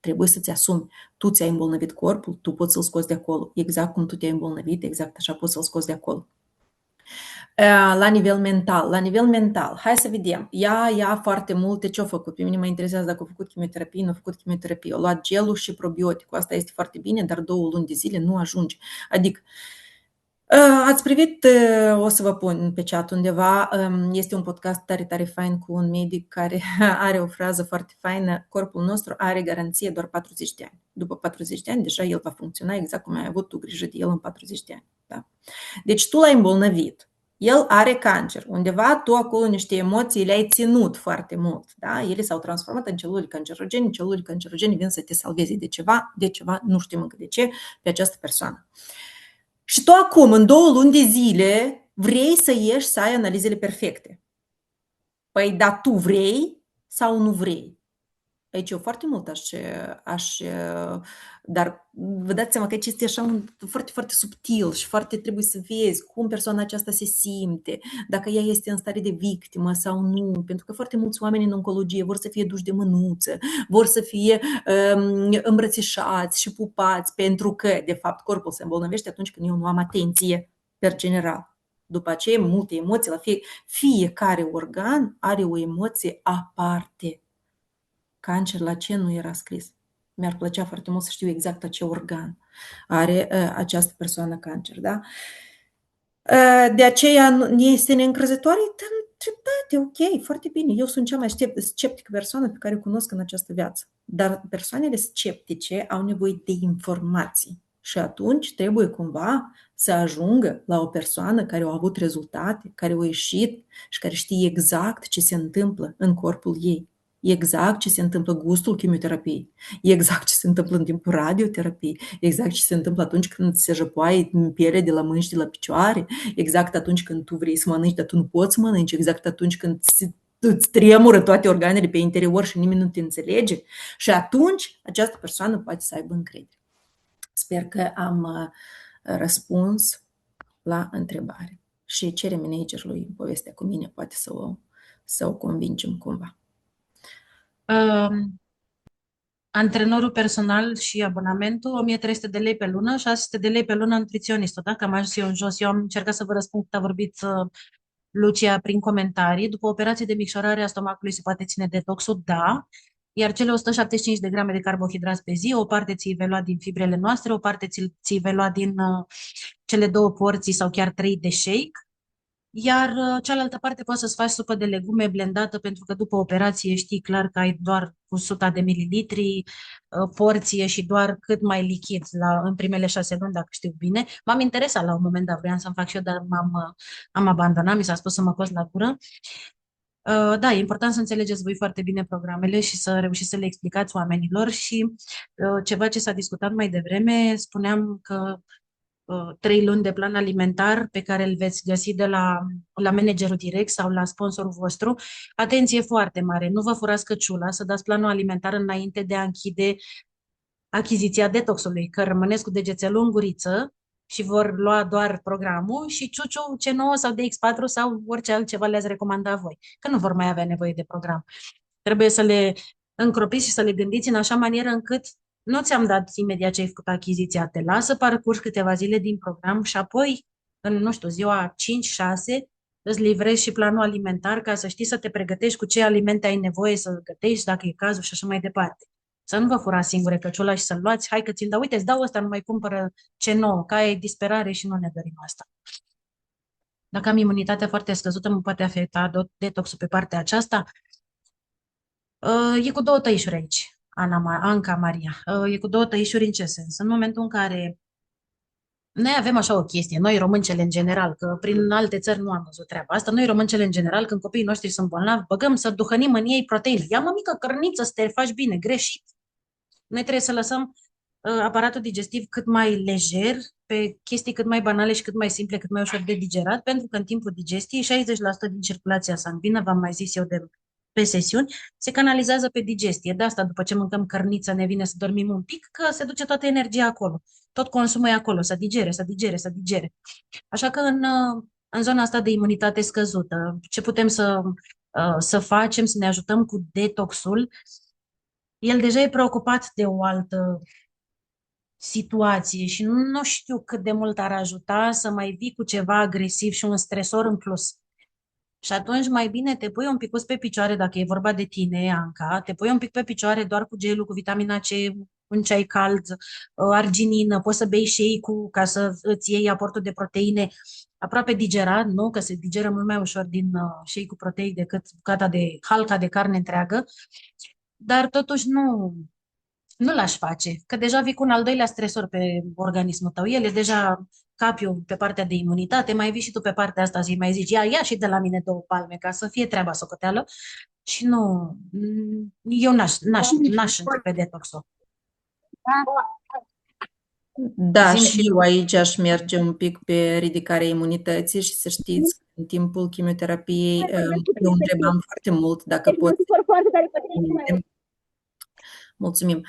Trebuie să-ți asumi. Tu ți-ai îmbolnăvit corpul, tu poți să-l scoți de acolo. Exact cum tu te-ai îmbolnăvit, exact așa poți să-l scoți de acolo. La nivel mental, hai să vedem. Ea ia foarte multe, ce-a făcut? Pe mine mă interesează dacă a făcut chimioterapie, nu a făcut chimioterapie. A luat gelul și probioticul, asta este foarte bine, dar 2 luni de zile nu ajunge. Adică Ați privit, o să vă pun pe chat undeva, este un podcast tare, tare fain cu un medic care are o frază foarte faină: corpul nostru are garanție doar 40 de ani. După 40 de ani, deja el va funcționa exact cum ai avut tu grijă de el în 40 de ani. Da? Deci tu l-ai îmbolnăvit, el are cancer, undeva tu acolo niște emoții le-ai ținut foarte mult, da? Ele s-au transformat în celule cancerogene vin să te salveze de ceva, nu știm încă de ce, pe această persoană. Și tu acum, în 2 luni de zile, vrei să ieși să ai analizele perfecte. Păi, dar tu vrei sau nu vrei? Aici eu foarte mult dar vă dați seama că aici este așa foarte, foarte subtil și foarte trebuie să vezi cum persoana aceasta se simte, dacă ea este în stare de victimă sau nu, pentru că foarte mulți oameni în oncologie vor să fie duși de mânuță, vor să fie îmbrățișați și pupați, pentru că, de fapt, corpul se îmbolnăvește atunci când eu nu am atenție, per general. După aceea, multe emoții, fiecare organ are o emoție aparte. Cancer la ce nu era scris? Mi-ar plăcea foarte mult să știu exact la ce organ are această persoană cancer, da? De aceea este neîncrezătoare, dar dreptate, ok, foarte bine. Eu sunt cea mai sceptică persoană pe care o cunosc în această viață. Dar persoanele sceptice au nevoie de informații. Și atunci trebuie cumva să ajungă la o persoană care a avut rezultate, care a ieșit și care știe exact ce se întâmplă în corpul ei. Exact ce se întâmplă gustul chimioterapiei, exact ce se întâmplă în timpul radioterapiei, exact ce se întâmplă atunci când se răpoaie pielea de la mâini și de la picioare, exact atunci când tu vrei să mănânci, dar tu nu poți să mănânci, exact atunci când îți tremură toate organele pe interior și nimeni nu te înțelege. Și atunci această persoană poate să aibă încredere. Sper că am răspuns la întrebare. Și cere managerului povestea cu mine, poate să o convingem cumva. Antrenorul personal și abonamentul, 1300 de lei pe lună, 600 de lei pe lună nutriționistul, da? Că am ajuns eu în jos. Eu am încercat să vă răspund cât a vorbit Lucia prin comentarii. După operație de micșorare a stomacului se poate ține detoxul, da. Iar cele 175 de grame de carbohidrați pe zi, o parte ți-i vei lua din fibrele noastre, o parte ți-i vei lua din cele 2 porții sau chiar 3 de shake. Iar cealaltă parte poți să-ți faci supă de legume blendată, pentru că după operație știi clar că ai doar 100 de mililitri porție și doar cât mai lichid în primele 6 luni, dacă știu bine. M-am interesat la un moment dat, vreau să-mi fac și eu, dar am abandonat, mi s-a spus să mă cos la gură. Da, e important să înțelegeți voi foarte bine programele și să reușiți să le explicați oamenilor și ceva ce s-a discutat mai devreme, spuneam că 3 luni de plan alimentar pe care îl veți găsi de la managerul direct sau la sponsorul vostru. Atenție foarte mare, nu vă furați căciula să dați planul alimentar înainte de a închide achiziția detoxului, că rămâneți cu degețelul în guriță și vor lua doar programul și ciuciu C9 sau DX4 sau orice altceva le-ați recomanda voi, că nu vor mai avea nevoie de program. Trebuie să le încropiți și să le gândiți în așa manieră încât nu ți-am dat imediat ce ai făcut achiziția, te lasă parcurs câteva zile din program și apoi, în, nu știu, ziua 5-6, îți livrezi și planul alimentar ca să știi să te pregătești cu ce alimente ai nevoie să gătești, dacă e cazul și așa mai departe. Să nu vă furați singure căciula și să-l luați, hai că ți-l dau, uite, îți dau ăsta, nu mai cumpără ce nou, că e disperare și nu ne dorim asta. Dacă am imunitatea foarte scăzută, mă poate afecta detoxul pe partea aceasta. E cu 2 tăișuri aici, Anca Maria. E cu 2 tăișuri în ce sens? În momentul în care noi avem așa o chestie, noi româncele în general, că prin alte țări nu am văzut treaba asta, noi româncele în general, când copiii noștri sunt bolnavi, băgăm să duhănim în ei proteine. Ia mă mică cărniță să te faci bine, greșit. Noi trebuie să lăsăm aparatul digestiv cât mai lejer, pe chestii cât mai banale și cât mai simple, cât mai ușor de digerat, pentru că în timpul digestiei 60% din circulația sanguină, v-am mai zis eu pe sesiuni, se canalizează pe digestie. De asta, după ce mâncăm cărniță, ne vine să dormim un pic, că se duce toată energia acolo. Tot consumul e acolo, să digere. Așa că în zona asta de imunitate scăzută, ce putem să facem, să ne ajutăm cu detoxul? El deja e preocupat de o altă situație și nu știu cât de mult ar ajuta să mai vii cu ceva agresiv și un stresor în plus. Și atunci mai bine te pui un pic pe picioare, dacă e vorba de tine, Anca, te pui un pic pe picioare doar cu gelul, cu vitamina C, un ceai cald, arginină, poți să bei shake-ul ca să îți iei aportul de proteine aproape digerat, nu? Că se digeră mult mai ușor din shake-ul proteic decât bucata de halca de carne întreagă, dar totuși nu l-aș face, că deja vii cu un al doilea stresor pe organismul tău. El e deja capiul pe partea de imunitate, mai vii și tu pe partea asta și mai zici, ia și de la mine 2 palme ca să fie treaba socoteală. Și nu, eu n-aș începe detoxul. Da, Zi-mi și și eu tu. aici aș merge un pic pe ridicarea imunității și să știți că în timpul chimioterapiei eu întrebam foarte mult dacă pot. Mulțumim.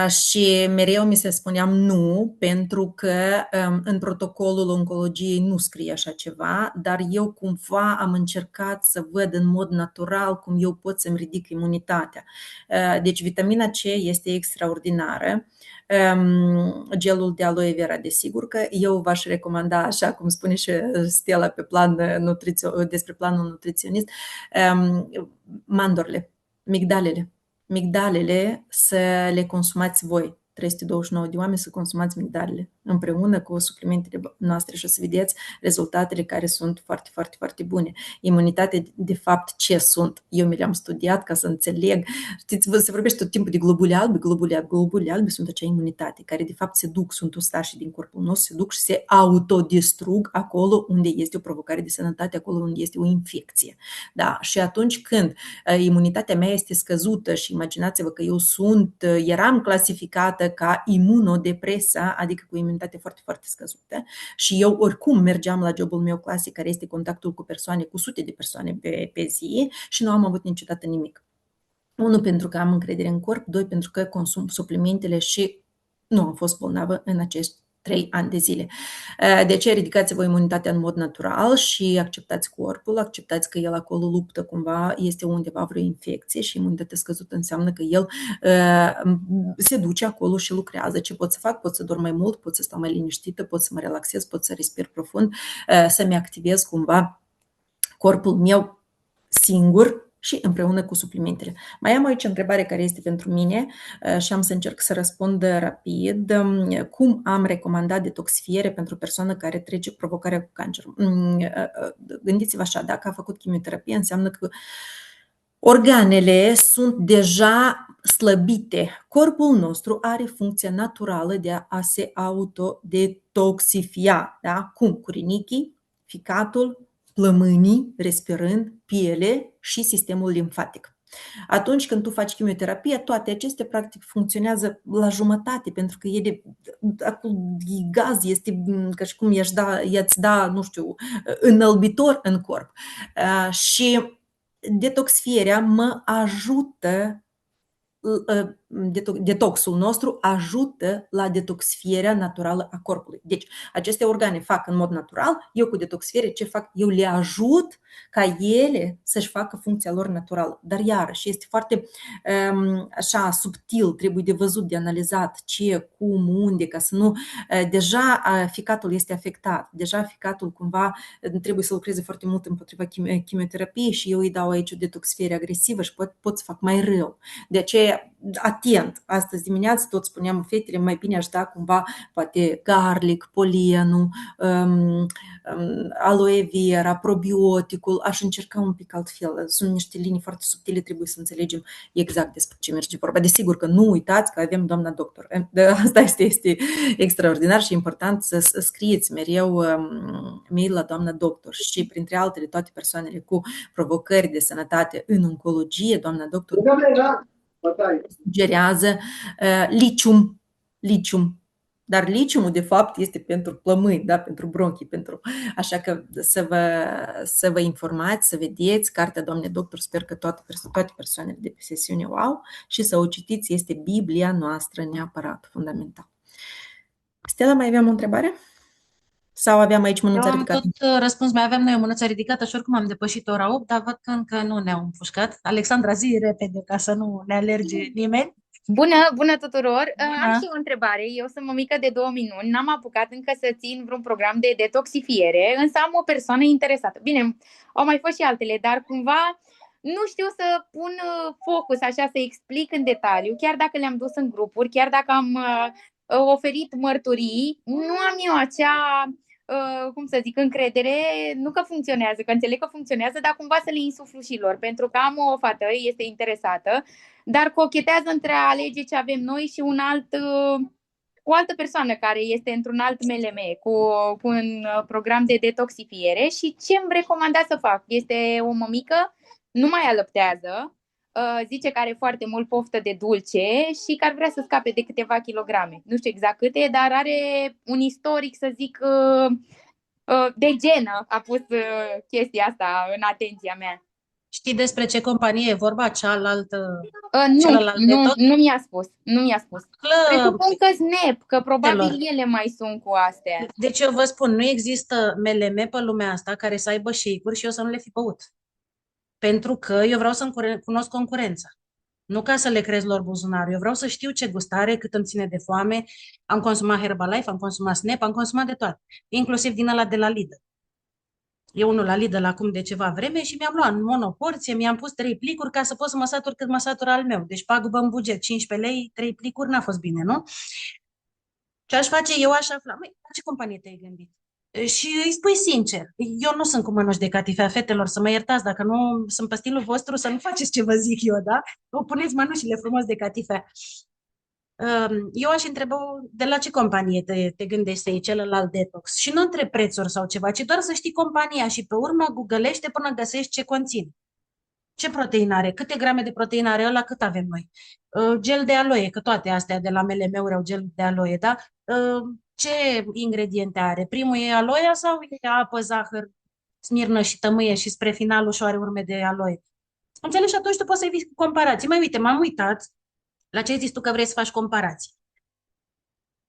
Și mereu mi se spuneam nu, pentru că în protocolul oncologiei nu scrie așa ceva, dar eu cumva am încercat să văd în mod natural cum eu pot să-mi ridic imunitatea. Deci vitamina C este extraordinară. Gelul de aloe vera, desigur că eu v-aș recomanda, așa cum spune și Stella pe plan despre planul nutriționist, mandorile, migdalele să le consumați voi. 329 de oameni să consumați migdalele împreună cu suplimentele noastre și o să vedeți rezultatele care sunt foarte, foarte, foarte bune. Imunitatea, de fapt, ce sunt? Eu mi le-am studiat ca să înțeleg. Știți, se vorbește tot timpul de globule albe. Globule albe sunt acea imunitate care, de fapt, se duc, sunt ustașii din corpul nostru, se duc și se autodistrug acolo unde este o provocare de sănătate, acolo unde este o infecție. Da? Și atunci când imunitatea mea este scăzută și imaginați-vă că eu eram clasificată ca imunodepresă, adică cu imunitate foarte, foarte scăzută și eu oricum mergeam la jobul meu clasic, care este contactul cu persoane, cu sute de persoane pe zi și nu am avut niciodată nimic. 1, pentru că am încredere în corp, 2, pentru că consum suplimentele și nu am fost bolnavă în acești 3 ani de zile. De aceea ridicați-vă imunitatea în mod natural și acceptați corpul, acceptați că el acolo luptă cumva, este undeva vreo infecție și imunitatea scăzută înseamnă că el se duce acolo și lucrează. Ce pot să fac? Pot să dorm mai mult, pot să stau mai liniștită, pot să mă relaxez, pot să respir profund, să-mi activez cumva corpul meu singur și împreună cu suplimentele. Mai am aici o întrebare care este pentru mine și am să încerc să răspund rapid. Cum am recomandat detoxifiere pentru o persoană care trece provocarea cu cancer? Gândiți-vă așa, dacă a făcut chimioterapie, înseamnă că organele sunt deja slăbite. Corpul nostru are funcția naturală de a se autodetoxifia. Da? Cum? Cu rinichii, ficatul, plămânii, respirând, piele și sistemul limfatic. Atunci când tu faci chimioterapie, toate acestea practic funcționează la jumătate, pentru că ele, gaz este ca și cum i-ați da, nu știu, înălbitor în corp. Și detoxifierea mă ajută, detoxul nostru ajută la detoxifierea naturală a corpului. Deci, aceste organe fac în mod natural, eu cu detoxifiere ce fac? Eu le ajut ca ele să-și facă funcția lor naturală. Dar iarăși este foarte așa subtil, trebuie de văzut, de analizat ce, cum, unde, ca să nu... Deja ficatul este afectat, deja ficatul cumva trebuie să lucreze foarte mult împotriva chimioterapiei și eu îi dau aici o detoxifiere agresivă și pot să fac mai rău. De aceea, atent, astăzi dimineață tot spuneam fetele, mai bine aș da cumva poate garlic, polenul, aloe vera, probioticul, aș încerca un pic altfel. Sunt niște linii foarte subtile, trebuie să înțelegem exact despre ce merge vorba. Desigur că nu uitați că avem doamna doctor. Asta este extraordinar și important să scrieți mereu mail la doamna doctor și printre altele toate persoanele cu provocări de sănătate în oncologie, doamna doctor sugerează licium. Dar liciumul, de fapt, este pentru plămâni, da? Pentru bronchii, așa că să vă informați, să vedeți cartea doamnei doctor, sper că toate persoanele de pe sesiune o au și să o citiți, este Biblia noastră neapărat, fundamental. Stella, mai aveam o întrebare? Sau aveam aici mânuța Eu am ridicată? tot răspuns, mai aveam noi o mânuță ridicată și oricum am depășit ora 8, dar văd că încă nu ne-au împușcat. Alexandra, zi repede ca să nu ne alerge nimeni. Bună tuturor! Bună. Am și o întrebare. Eu sunt mămică de 2 minuni, n-am apucat încă să țin vreun program de detoxifiere, însă am o persoană interesată. Bine, au mai fost și altele, dar cumva nu știu să pun focus, așa, să explic în detaliu, chiar dacă le-am dus în grupuri, chiar dacă am oferit mărturii, nu am eu acea, cum să zic, încredere, nu că funcționează, că înțeleg că funcționează, dar cumva să le insuflu și lor, pentru că am o fată, este interesată, dar cochetează între a alege ce avem noi și o altă persoană care este într-un alt MLM cu un program de detoxifiere și ce îmi recomanda să fac? Este o mămică, nu mai alăptează, zice că are foarte mult poftă de dulce și că ar vrea să scape de câteva kilograme. Nu știu exact câte, dar are un istoric, să zic, de genă. A pus chestia asta în atenția mea. Știi despre ce companie e vorba? Celălalt Nu detox? mi-a spus. Nu mi-a spus. Club. Presupun că Snap, că probabil Telor. ele mai sunt cu astea. Deci eu vă spun, nu există MLM pe lumea asta care să aibă shake-uri și eu să nu le fi băut. Pentru că eu vreau să cunosc concurența. Nu ca să le crez lor buzunarul. Eu vreau să știu ce gustare, cât îmi ține de foame. Am consumat Herbalife, am consumat Snap, am consumat de toate. Inclusiv din ăla de la Lidl. Eu unul la Lidl acum de ceva vreme și mi-am luat în monoporție, mi-am pus 3 plicuri ca să pot să mă satur cât mă satur al meu. Deci pagubă în buget, 15 lei, 3 plicuri, n-a fost bine, nu? Ce aș face? Eu aș afla, măi, la ce companie te-ai gândit? Și îi spui sincer, eu nu sunt cu mănuși de catifea, fetelor, să mă iertați, dacă nu sunt pe stilul vostru, să nu faceți ce vă zic eu, da? O puneți mănușile frumos de catifea. Eu aș întreba de la ce companie te gândești să iei celălalt detox și nu între prețuri sau ceva, ci doar să știi compania și pe urmă googlește până găsești ce conține. Ce proteină are? Câte grame de proteină are ăla? Cât avem noi? Gel de aloe, că toate astea de la MLM-uri au gel de aloe, da? Ce ingrediente are? Primul e aloea sau e apă, zahăr, smirnă și tămâie și spre final ușoare urme de aloe? Înțelegi? Și atunci tu poți să-i vii cu comparații. Mai uite, m-am uitat la ce ai zis tu că vrei să faci comparații.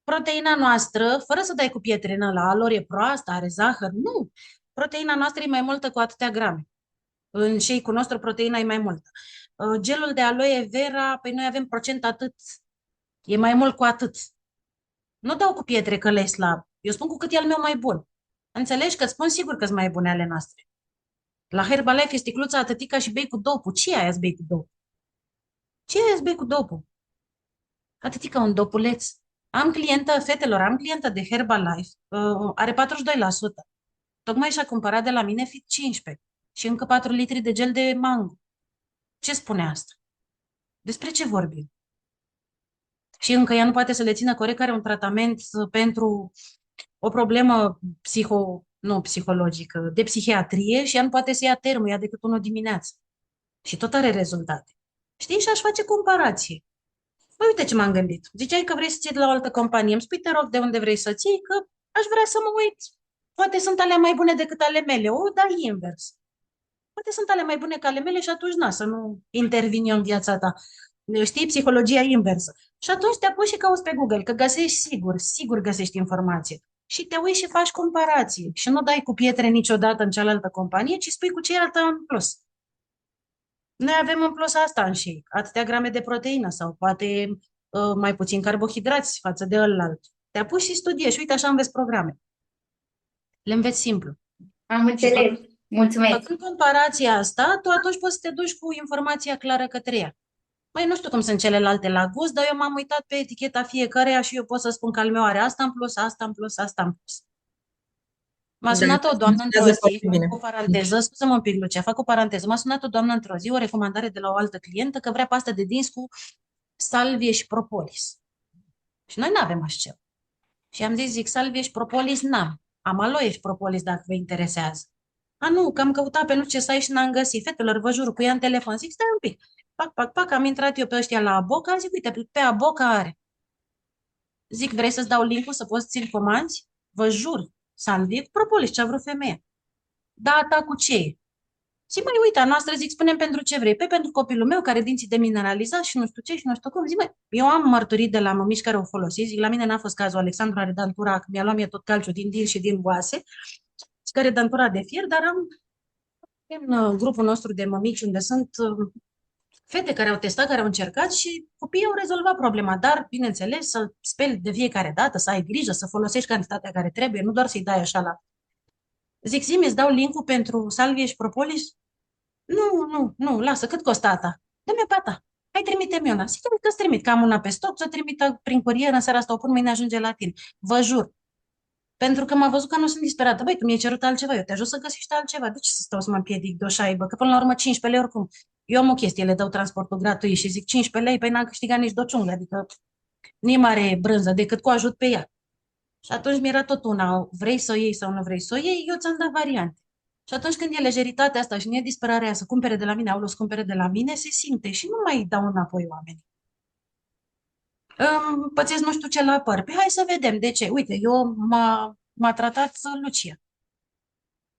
Proteina noastră, fără să dai cu pietre în ăla, lor e proastă, are zahăr, nu. Proteina noastră e mai multă cu atâtea grame. În shake-ul nostru proteina e mai multă. Gelul de aloe vera, păi noi avem procent atât. E mai mult cu atât. Nu dau cu pietre că le slab. Eu spun cu cât e al meu mai bun. Înțelegi? Că spun sigur că sunt mai bune ale noastre. La Herbalife e sticluța atâtica și bei cu dopul. Ce e aia să bei cu dopul? Ce e aia să bei cu dopul? Atâtica un dopuleț. Am clientă, fetelor, am clientă de Herbalife, are 42%. Tocmai și-a cumpărat de la mine Fit 15 și încă 4 litri de gel de mango. Ce spune asta? Despre ce vorbim? Și încă ea nu poate să le țină corect, are un tratament pentru o problemă nu psihologică, de psihiatrie și ea nu poate să ia termul, ea decât unul dimineață. Și tot are rezultate. Știi? Și aș face comparație. Păi uite ce m-am gândit. Ziceai că vrei să ții de la o altă companie. Îmi spui, te rog, de unde vrei să ții, că aș vrea să mă uit. Poate sunt alea mai bune decât ale mele. O, da, invers. Poate sunt alea mai bune ca ale mele și atunci, na, să nu intervin eu în viața ta. Știi, psihologia inversă. Și atunci te apuci și cauți pe Google, că găsești sigur găsești informație. Și te uiți și faci comparații. Și nu dai cu pietre niciodată în cealaltă companie, ci spui cu cealaltă în plus. Noi avem în plus asta în shake, atâtea grame de proteină sau poate mai puțin carbohidrați față de ălalt. Te apuci și studiezi. Uite, așa înveți programe. Le înveți simplu. Am înțeles. Mulțumesc. Făcând comparația asta, tu atunci poți să te duci cu informația clară către ea. Mai nu știu cum sunt celelalte la gust, dar eu m-am uitat pe eticheta fiecăreia și eu pot să spun că al meu are asta în plus, asta în plus, asta în plus. M-a sunat o doamnă într-o zi, fac o paranteză, scuză-mă un pic, Lucia, fac o paranteză. M-a sunat o doamnă într-o zi, o recomandare de la o altă clientă, că vrea pastă de dinți cu salvie și propolis. Și noi nu avem așa ceva. Și am zis, zic, salvie și propolis n-am. Am aloe și propolis dacă vă interesează. A, nu, că am căutat pe nu ce site și n-am găsit. Fetelor, vă jur, cu ea în telefon. Zic, stai un pic. Pac, am intrat eu pe ăștia la Aboca, zic, uite, pe Aboca are. Zic, vrei să-ți dau link-ul să poți ți-l comanzi? Vă jur, salvie cu propolis, ce-a vrut femeia. Da, ta cu ce e? Zic, măi, uite, a noastră, zic, spunem pentru ce vrei. Pe pentru copilul meu care dinții demineralizați și nu știu ce și nu știu cum. Zic, măi, eu am mărturii de la mămici care au folosit. Zic, la mine n-a fost cazul. Alexandru are dantura, că mi-a luat mie tot calciul din dinți și din oase. Și care dantura de fier, dar am în grupul nostru de mămici unde sunt fete care au testat, care au încercat și copiii au rezolvat problema. Dar, bineînțeles, să speli de fiecare dată, să ai grijă, să folosești cantitatea care trebuie, nu doar să-i dai așa la... Zic, zi-mi, îți dau link-ul pentru salvie și propolis? Nu, lasă, cât costă a ta? Dă-mi pe a ta. Hai, trimite-mi una. Zic, că îți trimit, că am una pe stoc, ți-o trimită prin curier, în seara asta o pun, mâine ajunge la tine. Vă jur. Pentru că m-a văzut că nu sunt disperată. Băi, tu mi-ai cerut altceva, eu te ajut să găsești altceva. De ce să stau să mă împiedic de o șaibă? Că până la urmă 15 lei oricum. Eu am o chestie, le dau transportul gratuit și zic 15 lei, păi n-am câștigat nici dociungă, adică nu mare brânză decât cu ajut pe ea. Și atunci mi-era tot una, vrei să o iei sau nu vrei să o iei, eu ți-am dat variante. Și atunci când e lejeritatea asta și nu e disperarea aia să cumpere de la mine, au să cumpere de la mine, se simte și nu mai dau înapoi oamenii. Pățesc nu știu ce la păr. Păi hai să vedem de ce. Uite, m-a tratat Lucia.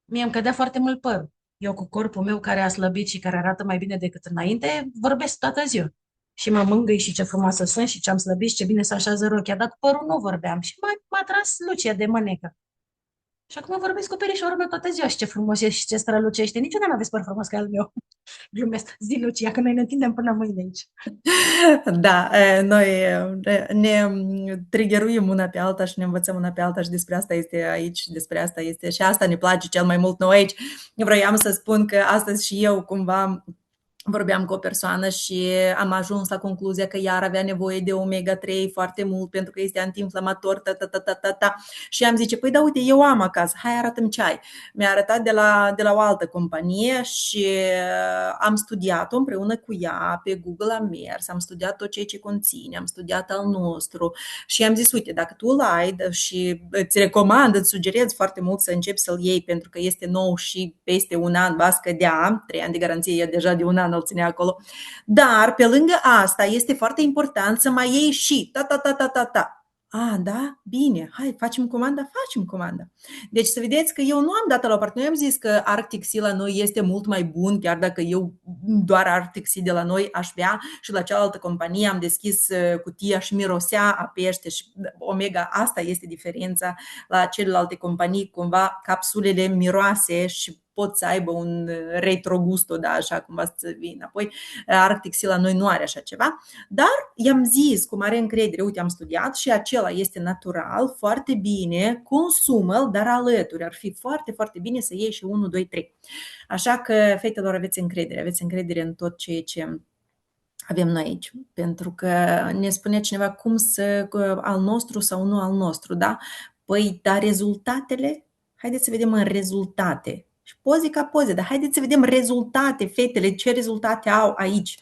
Mie îmi cădea foarte mult păr. Eu cu corpul meu care a slăbit și care arată mai bine decât înainte, vorbesc toată ziua. Și mă mângâi și ce frumoasă sunt și ce am slăbit și ce bine se așează rochia, dar cu părul nu vorbeam. Și m-a tras Lucia de mânecă. Și acum vorbesc cu perișorul meu toată ziua și ce frumos e și ce strălucește. Niciodată nu aveți păr frumos ca al meu. Glumesc. Zi, Lucia, că noi ne întindem până mâine aici. Da, noi ne triggeruim una pe alta și ne învățăm una pe alta și despre asta este aici, despre asta este și asta ne place cel mai mult noi aici. Vroiam să spun că astăzi și eu cumva vorbeam cu o persoană și am ajuns la concluzia că ea ar avea nevoie de omega-3 foarte mult pentru că este antiinflamator, Și am zice, păi da, uite, eu am acasă, hai arată-mi ce ai. Mi-a arătat de la o altă companie și am studiat-o împreună cu ea, pe Google am mers, am studiat tot ceea ce conține, am studiat al nostru și am zis, uite, dacă tu îl ai și îți recomand, îți sugerez foarte mult să începi să-l iei pentru că este nou și peste un an va scădea, 3 ani de garanție, e deja de un an îl ține acolo, dar pe lângă asta este foarte important să mai iei și da? Bine, hai, facem comanda. Deci să vedeți că eu nu am dat la o parte. Noi am zis că Arctic Sea la noi este mult mai bun, chiar dacă eu doar Arctic Sea de la noi aș bea și la cealaltă companie am deschis cutia și mirosea a pește și omega, asta este diferența la celelalte companii, cumva capsulele miroase și pot să aibă un retrogusto, da, așa cumva să vină. Apoi Arctic Sea la noi nu are așa ceva, dar i-am zis cu mare încredere, uite, am studiat și acela este natural, foarte bine, consumă-l, dar alături. Ar fi foarte, foarte bine să iei și 1, 2, 3. Așa că, fetelor, aveți încredere în tot ceea ce avem noi aici, pentru că ne spune cineva cum să, al nostru sau nu al nostru, da? Păi, dar rezultatele, haideți să vedem în rezultate. Și poze ca poze, dar haideți să vedem rezultate, fetele, ce rezultate au aici,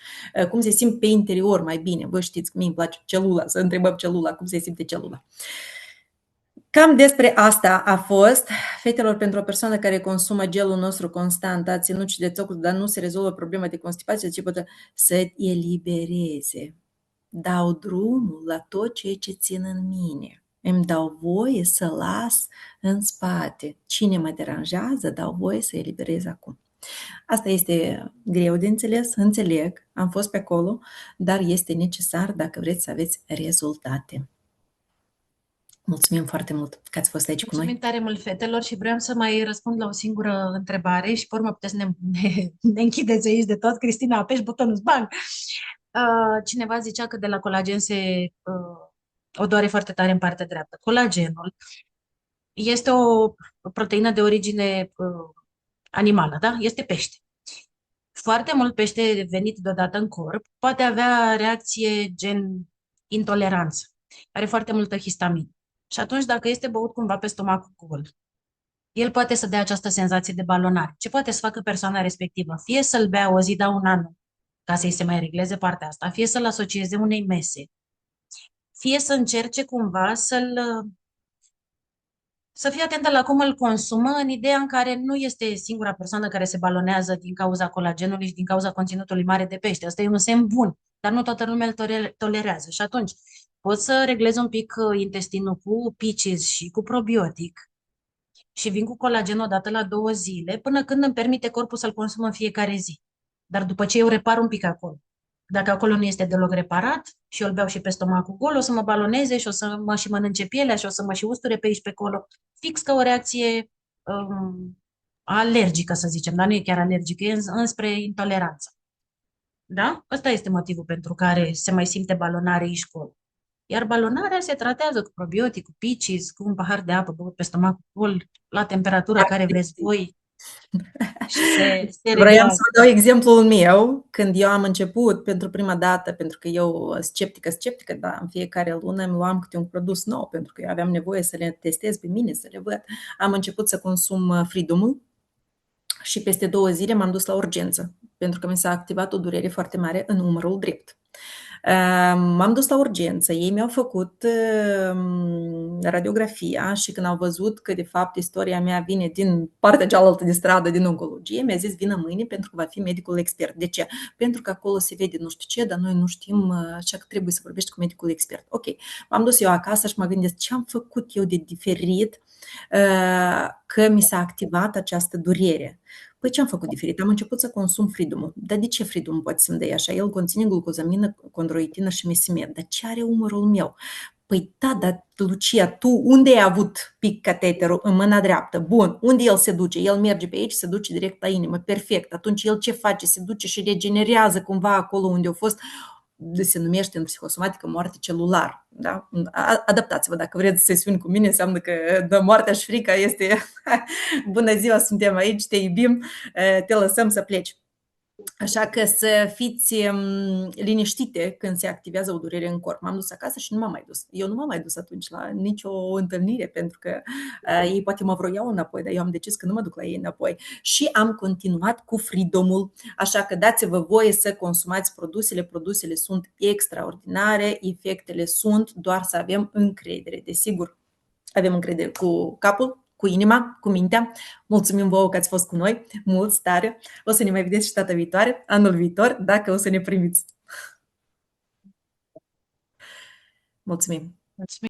cum se simt pe interior mai bine. Vă știți că mie îmi place celula, să întrebăm celula, cum se simte celula. Cam despre asta a fost. Fetelor, pentru o persoană care consumă gelul nostru constant, a ținut și de țocul, dar nu se rezolvă problema de constipație, ce poate să elibereze. Dau drumul la tot ceea ce țin în mine. Îmi dau voie să las în spate. Cine mă deranjează, dau voie să eliberez acum. Asta este greu de înțeles, înțeleg, am fost pe acolo, dar este necesar dacă vreți să aveți rezultate. Mulțumim foarte mult că ați fost aici cu noi. Mulțumim tare mult, fetelor, și vreau să mai răspund la o singură întrebare și pe urmă puteți să ne închideți aici de tot. Cristina, apeși butonul, bang! Cineva zicea că de la colagen o doare foarte tare în partea dreaptă. Colagenul este o proteină de origine animală, da? Este pește. Foarte mult pește venit deodată în corp poate avea reacție gen intoleranță. Are foarte multă histamină. Și atunci, dacă este băut cumva pe stomacul gol, el poate să dea această senzație de balonare. Ce poate să facă persoana respectivă? Fie să-l bea o zi, da una nu, ca să-i se mai regleze partea asta, fie să-l asocieze unei mese, fie să încerce cumva să fie atentă la cum îl consumă, în ideea în care nu este singura persoană care se balonează din cauza colagenului și din cauza conținutului mare de pește. Asta e un semn bun, dar nu toată lumea îl tolerează. Și atunci poți să reglezi un pic intestinul cu peaches și cu probiotic și vin cu colagen odată la 2 zile, până când îmi permite corpul să-l consum în fiecare zi. Dar după ce eu repar un pic acolo. Dacă acolo nu este deloc reparat și eu îl beau și pe stomacul gol, o să mă baloneze și o să mă și mănânce pielea și o să mă și usture pe aici pe acolo. Fix ca o reacție alergică, să zicem, dar nu e chiar alergică, e înspre intoleranță. Da? Ăsta este motivul pentru care se mai simte balonare aici acolo. Iar balonarea se tratează cu probiotic, cu peaches, cu un pahar de apă băut pe stomacul gol, la temperatura care vreți voi. și se Vreau să reglează. vă dau exemplul meu, când eu am început pentru prima dată, pentru că eu sceptică, dar în fiecare lună îmi luam câte un produs nou, pentru că eu aveam nevoie să le testez pe mine, să le văd. Am început să consum Freedom-ul și peste 2 zile m-am dus la urgență, pentru că mi s-a activat o durere foarte mare în umărul drept. M-am dus la urgență, ei mi-au făcut radiografia și când au văzut că de fapt istoria mea vine din partea cealaltă de stradă, din oncologie, mi-a zis vină mâine pentru că va fi medicul expert. De ce? Pentru că acolo se vede nu știu ce, dar noi nu știm, așa că trebuie să vorbești cu medicul expert. Ok, m-am dus eu acasă și mă gândesc ce am făcut eu de diferit că mi s-a activat această durere. Păi ce am făcut diferit? Am început să consum Freedom-ul. Dar de ce Freedom poate să-mi dea așa? El conține glucozamină, condroitină și mesimet. Dar ce are umărul meu? Păi da, dar Lucia, tu unde ai avut pic cateterul? În mâna dreaptă. Bun, unde el se duce? El merge pe aici, se duce direct la inimă. Perfect. Atunci el ce face? Se duce și regenerează cumva acolo unde a fost. Se numește în psihosomatică moarte celular. Da? Adaptați-vă, dacă vreți sesiuni cu mine, înseamnă că dă moartea și frica este bună ziua, suntem aici, te iubim, te lăsăm să pleci. Așa că să fiți liniștite când se activează o durere în corp. M-am dus acasă și nu m-am mai dus. Eu nu m-am mai dus atunci la nicio întâlnire, pentru că ei poate mă vroiau înapoi, dar eu am decis că nu mă duc la ei înapoi. Și am continuat cu Freedom-ul. Așa că dați-vă voie să consumați produsele. Produsele sunt extraordinare, efectele sunt, doar să avem încredere. Desigur, avem încredere cu capul, cu inima, cu mintea. Mulțumim vouă că ați fost cu noi, mulți tare. O să ne mai vedeți și data viitoare, anul viitor, dacă o să ne primiți. Mulțumim! Mulțumim.